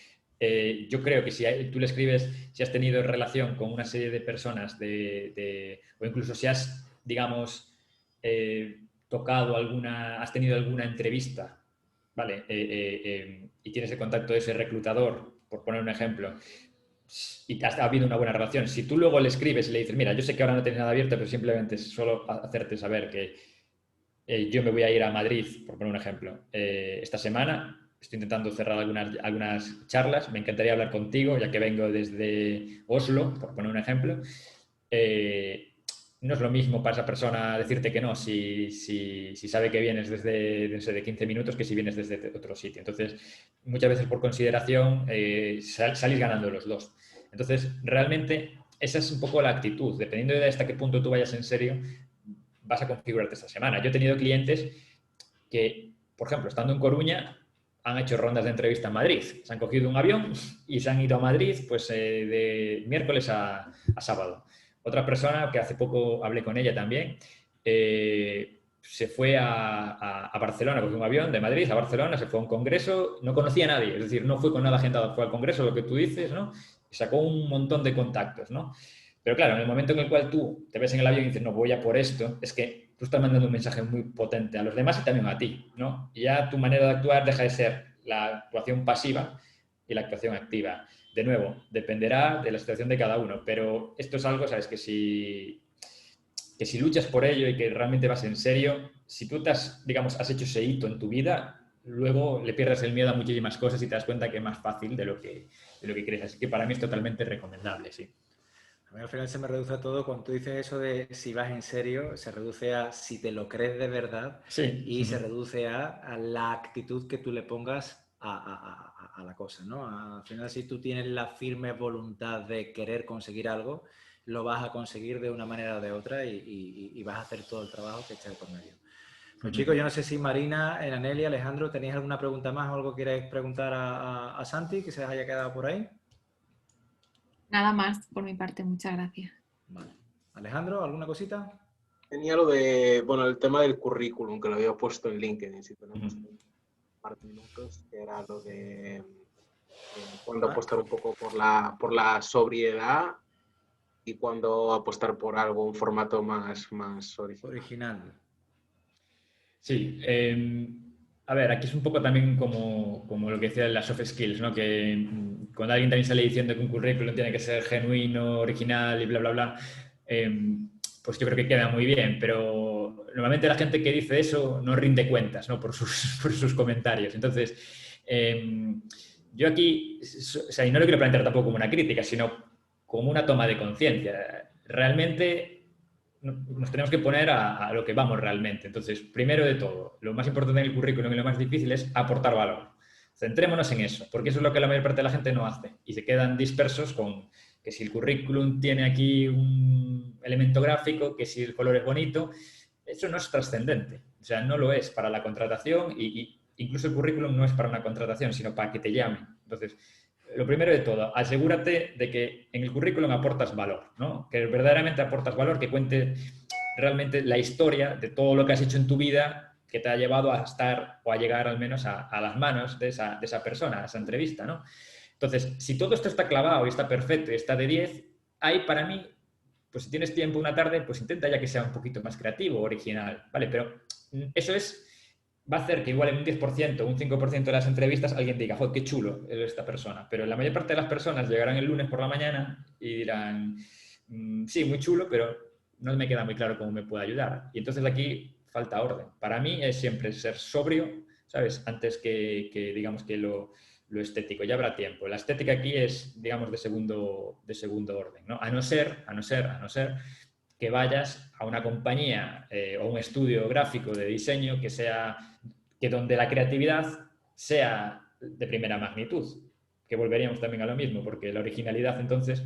yo creo que si tú le escribes, si has tenido relación con una serie de personas o incluso si has, digamos, has tenido alguna entrevista, ¿vale? Y tienes el contacto de ese reclutador, por poner un ejemplo, y ha habido una buena relación. Si tú luego le escribes y le dices, mira, yo sé que ahora no tienes nada abierto, pero simplemente es solo hacerte saber que yo me voy a ir a Madrid, por poner un ejemplo, esta semana. Estoy intentando cerrar algunas charlas. Me encantaría hablar contigo, ya que vengo desde Oslo, por poner un ejemplo. No es lo mismo para esa persona decirte que no si sabe que vienes desde 15 minutos que si vienes desde otro sitio. Entonces, muchas veces por consideración salís ganando los dos. Entonces, realmente esa es un poco la actitud. Dependiendo de hasta qué punto tú vayas en serio, vas a configurarte esta semana. Yo he tenido clientes que, por ejemplo, estando en Coruña, han hecho rondas de entrevista en Madrid. Se han cogido un avión y se han ido a Madrid pues, de miércoles a sábado. Otra persona que hace poco hablé con ella también, se fue a Barcelona, cogió un avión de Madrid a Barcelona, se fue a un congreso, no conocía a nadie, es decir, no fue con nada agendado, fue al congreso, lo que tú dices, ¿no? Y sacó un montón de contactos, ¿no? Pero claro, en el momento en el cual tú te ves en el avión y dices, no, voy a por esto, es que tú estás mandando un mensaje muy potente a los demás y también a ti, ¿no? Y ya tu manera de actuar deja de ser la actuación pasiva y la actuación activa. De nuevo, dependerá de la situación de cada uno, pero esto es algo, ¿sabes? Que si luchas por ello y que realmente vas en serio, si tú digamos, has hecho ese hito en tu vida, luego le pierdes el miedo a muchísimas cosas y te das cuenta que es más fácil de lo que crees. Así que para mí es totalmente recomendable, sí. A mí al final se me reduce a todo, cuando tú dices eso de si vas en serio, se reduce a si te lo crees de verdad, sí. Y se reduce a la actitud que tú le pongas a la cosa, ¿no? Al final, si tú tienes la firme voluntad de querer conseguir algo, lo vas a conseguir de una manera o de otra y vas a hacer todo el trabajo que echas por medio. Pues chicos, yo no sé si Marina, Anelia, Alejandro, ¿tenéis alguna pregunta más o algo que queréis preguntar a Santi que se os haya quedado por ahí? Nada más por mi parte, muchas gracias. Vale. Alejandro, ¿alguna cosita? Tenía lo de, bueno, el tema del currículum, que lo había puesto en LinkedIn, si tenemos un par de minutos, que era lo de cuándo apostar un poco por la sobriedad y cuándo apostar por algo, un formato más original. Sí, a ver, aquí es un poco también como lo que decía de las soft skills, ¿no? Que cuando alguien también sale diciendo que un currículum tiene que ser genuino, original y bla, bla, bla, pues yo creo que queda muy bien, pero normalmente la gente que dice eso no rinde cuentas, ¿no? por sus comentarios. Entonces, yo aquí, o sea, y no lo quiero plantear tampoco como una crítica, sino como una toma de conciencia. Realmente nos tenemos que poner a lo que vamos realmente. Entonces, primero de todo, lo más importante en el currículum y lo más difícil es aportar valor. Centrémonos en eso, porque eso es lo que la mayor parte de la gente no hace y se quedan dispersos con que si el currículum tiene aquí un elemento gráfico, que si el color es bonito, eso no es trascendente. O sea, no lo es para la contratación y incluso el currículum no es para una contratación, sino para que te llamen. Entonces, lo primero de todo, asegúrate de que en el currículum aportas valor, ¿no? Que verdaderamente aportas valor, que cuente realmente la historia de todo lo que has hecho en tu vida que te ha llevado a estar o a llegar al menos a las manos de esa persona, a esa entrevista, ¿no? Entonces, si todo esto está clavado y está perfecto y está de 10, ahí para mí, pues si tienes tiempo una tarde, pues intenta ya que sea un poquito más creativo, original, ¿vale? Pero eso va a hacer que igual en un 10%, un 5% de las entrevistas alguien diga, joder, qué chulo es esta persona. Pero la mayor parte de las personas llegarán el lunes por la mañana y dirán, sí, muy chulo, pero no me queda muy claro cómo me puede ayudar. Y entonces aquí falta orden. Para mí es siempre ser sobrio, ¿sabes? Antes que digamos que lo estético. Ya habrá tiempo. La estética aquí es, digamos, de segundo orden, ¿no? A no ser que vayas a una compañía o un estudio gráfico de diseño que donde la creatividad sea de primera magnitud, que volveríamos también a lo mismo, porque la originalidad entonces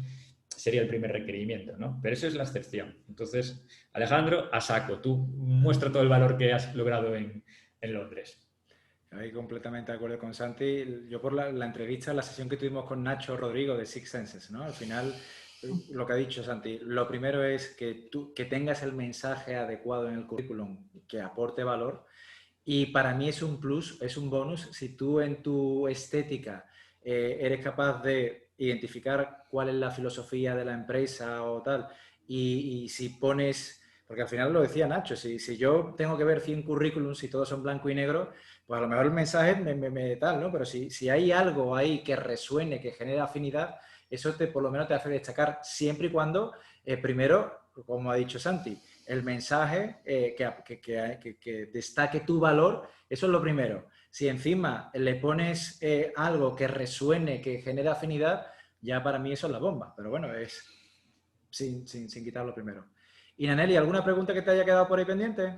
sería el primer requerimiento, ¿no? Pero eso es la excepción. Entonces, Alejandro, a saco, tú muestra todo el valor que has logrado en Londres. Ahí completamente de acuerdo con Santi. Yo por la entrevista, la sesión que tuvimos con Nacho Rodrigo de Six Senses, ¿no? Al final, lo que ha dicho Santi, lo primero es que tengas el mensaje adecuado en el currículum, que aporte valor. Y para mí es un plus, es un bonus, si tú en tu estética eres capaz de identificar cuál es la filosofía de la empresa o tal, y si pones, porque al final lo decía Nacho, si yo tengo que ver 100 currículums y todos son blanco y negro, pues a lo mejor el mensaje me tal, ¿no? Pero si hay algo ahí que resuene, que genera afinidad, eso por lo menos te hace destacar, siempre y cuando, primero, como ha dicho Santi, el mensaje que destaque tu valor, eso es lo primero. Si encima le pones algo que resuene, que genere afinidad, ya para mí eso es la bomba. Pero bueno, es sin quitar lo primero. Y Naneli, ¿alguna pregunta que te haya quedado por ahí pendiente?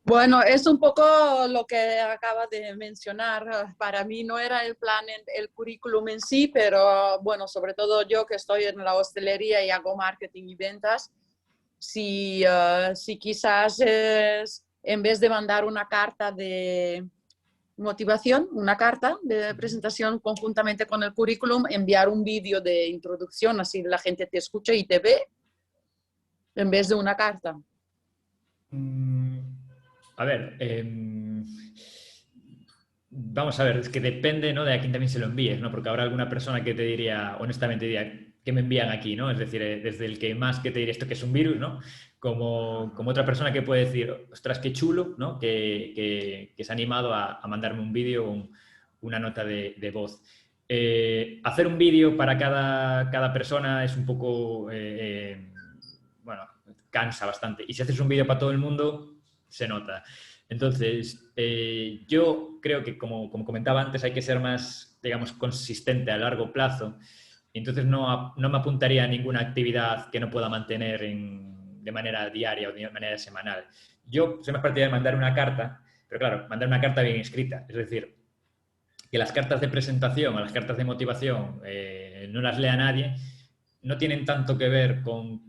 Bueno, es un poco lo que acabas de mencionar. Para mí no era el plan, el currículum en sí, pero bueno, sobre todo yo que estoy en la hostelería y hago marketing y ventas, si quizás en vez de mandar una carta de motivación, una carta de presentación conjuntamente con el currículum, enviar un vídeo de introducción, así la gente te escucha y te ve, en vez de una carta. A ver, vamos a ver, es que depende, ¿no?, de a quién también se lo envíes, ¿no? Porque habrá alguna persona que te diría, honestamente diría, ¿qué me envían aquí, no? Es decir, desde el que más que te diría esto que es un virus, ¿no? Como otra persona que puede decir, ostras, qué chulo, ¿no? Que se ha animado a mandarme un vídeo o una nota de voz. Hacer un vídeo para cada persona es un poco, bueno, cansa bastante. Y si haces un vídeo para todo el mundo, se nota. Entonces, yo creo que, como comentaba antes, hay que ser más, digamos, consistente a largo plazo. Entonces, no me apuntaría a ninguna actividad que no pueda mantener de manera diaria o de manera semanal. Yo soy más partidario de mandar una carta, pero claro, mandar una carta bien escrita. Es decir, que las cartas de presentación o las cartas de motivación no las lea nadie, no tienen tanto que ver con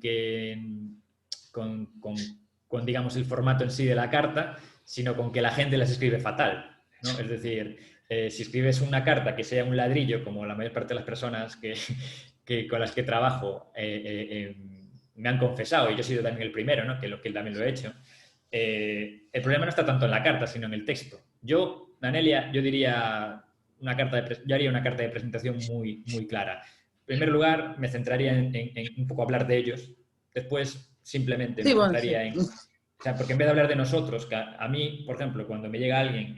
digamos, el formato en sí de la carta, sino con que la gente las escribe fatal, ¿no? Es decir, si escribes una carta que sea un ladrillo, como la mayor parte de las personas con las que trabajo me han confesado, y yo he sido también el primero, ¿no?, que también lo he hecho, el problema no está tanto en la carta, sino en el texto. Yo, Anelia, yo diría yo haría una carta de presentación muy, muy clara. En primer lugar, me centraría en un poco hablar de ellos. Después, simplemente me centraría en... O sea, porque en vez de hablar de nosotros, que a mí, por ejemplo, cuando me llega alguien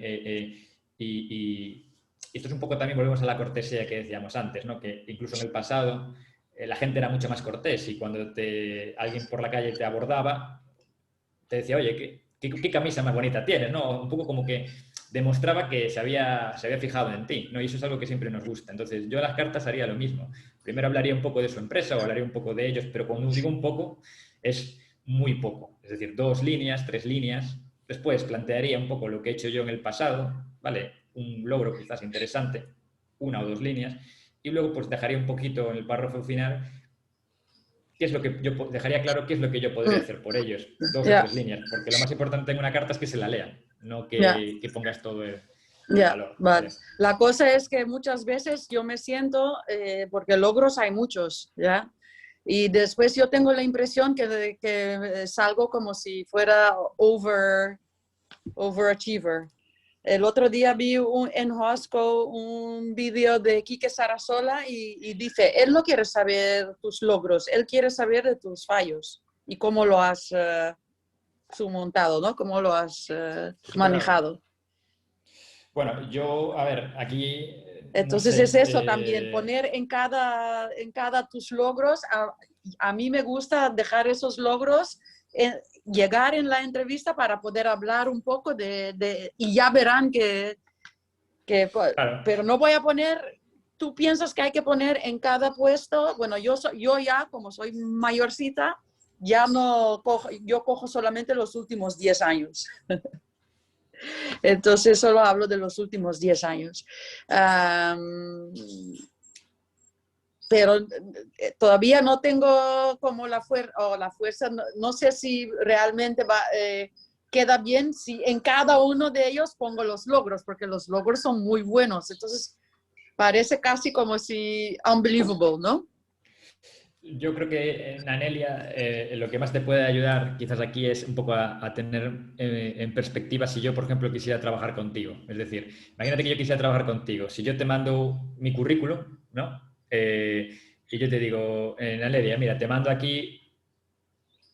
y esto es un poco también, volvemos a la cortesía que decíamos antes, ¿no? Que incluso en el pasado la gente era mucho más cortés y cuando alguien por la calle te abordaba, te decía, oye, ¿qué camisa más bonita tienes, ¿no? Un poco como que demostraba que se había fijado en ti, ¿no? Y eso es algo que siempre nos gusta. Entonces, yo a las cartas haría lo mismo. Primero hablaría un poco de su empresa o hablaría un poco de ellos, pero cuando digo un poco, es muy poco. Es decir, 2 líneas, 3 líneas. Después plantearía un poco lo que he hecho yo en el pasado, ¿vale? Un logro quizás interesante, 1 o 2 líneas. Y luego, pues, dejaría un poquito en el párrafo final qué es lo que yo dejaría claro qué es lo que yo podría hacer por ellos. 2 o 3 líneas. Porque lo más importante en una carta es que se la lean, no que pongas todo el valor. Vale. La cosa es que muchas veces yo me siento, porque logros hay muchos, ¿ya? Y después yo tengo la impresión que salgo como si fuera overachiever. El otro día vi en Hosco un vídeo de Quique Sarasola y dice, él no quiere saber tus logros, él quiere saber de tus fallos y cómo lo has surmontado, ¿no? Cómo lo has manejado. Bueno, yo, a ver, aquí... Entonces no sé, es eso también, poner en cada tus logros. A mí me gusta dejar esos logros, llegar en la entrevista para poder hablar un poco y ya verán que claro. Pero no voy a poner, tú piensas que hay que poner en cada puesto, bueno, yo ya, como soy mayorcita, ya no cojo, yo cojo solamente los últimos 10 años. Entonces solo hablo de los últimos 10 años. Pero todavía no tengo como la fuerza, no sé si realmente queda bien si en cada uno de ellos pongo los logros, porque los logros son muy buenos. Entonces parece casi como si unbelievable, ¿no? Yo creo que en Anelia lo que más te puede ayudar quizás aquí es un poco a tener en perspectiva si yo, por ejemplo, quisiera trabajar contigo. Es decir, imagínate que yo quisiera trabajar contigo. Si yo te mando mi currículum, ¿no? Y yo te digo, Anelia, mira, te mando aquí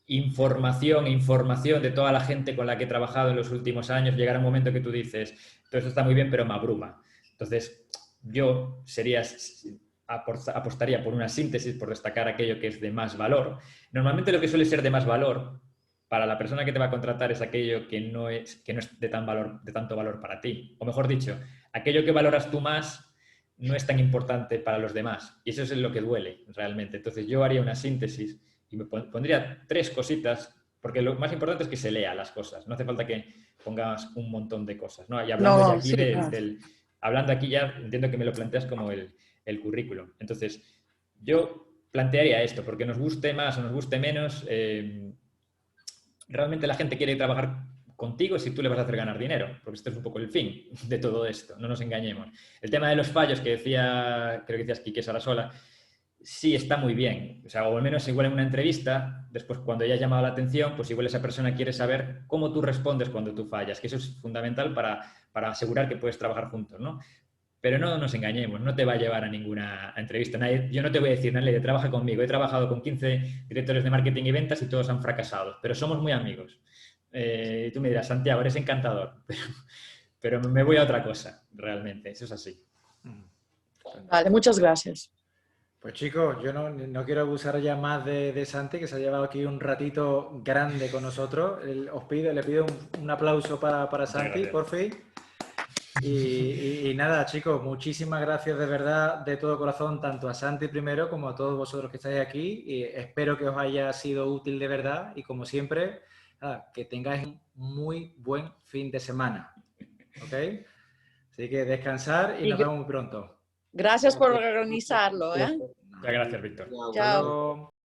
información de toda la gente con la que he trabajado en los últimos años. Llegará un momento que tú dices, todo esto está muy bien, pero me abruma. Entonces, yo apostaría por una síntesis, por destacar aquello que es de más valor. Normalmente lo que suele ser de más valor para la persona que te va a contratar es aquello que no es de tanto valor para ti. O mejor dicho, aquello que valoras tú más no es tan importante para los demás. Y eso es lo que duele realmente. Entonces yo haría una síntesis y me pondría 3 cositas, porque lo más importante es que se lea las cosas. No hace falta que pongas un montón de cosas, ¿no? Y hablando aquí hablando aquí ya entiendo que me lo planteas como el currículum. Entonces, yo plantearía esto, porque nos guste más o nos guste menos, realmente la gente quiere trabajar contigo si tú le vas a hacer ganar dinero, porque este es un poco el fin de todo esto, no nos engañemos. El tema de los fallos que decía, creo que decías Quique Sarasola, sí está muy bien. O sea, o al menos igual en una entrevista, después cuando ya has llamado la atención, pues igual esa persona quiere saber cómo tú respondes cuando tú fallas, que eso es fundamental para asegurar que puedes trabajar juntos, ¿no? Pero no nos engañemos, no te va a llevar a ninguna entrevista. Yo no te voy a decir, nadie trabaja conmigo. He trabajado con 15 directores de marketing y ventas y todos han fracasado, pero somos muy amigos. Tú me dirás, Santiago, eres encantador, pero me voy a otra cosa, realmente. Eso es así. Vale, muchas gracias. Pues chicos, yo no quiero abusar ya más de Santi, que se ha llevado aquí un ratito grande con nosotros. Le pido un aplauso para Santi, por fin. Y nada, chicos, muchísimas gracias de verdad, de todo corazón, tanto a Santi primero como a todos vosotros que estáis aquí. Y espero que os haya sido útil de verdad y como siempre, nada, que tengáis un muy buen fin de semana. ¿Ok? Así que descansar y nos vemos muy pronto. Gracias por organizarlo, ¿eh? Muchas gracias, Víctor. Chao.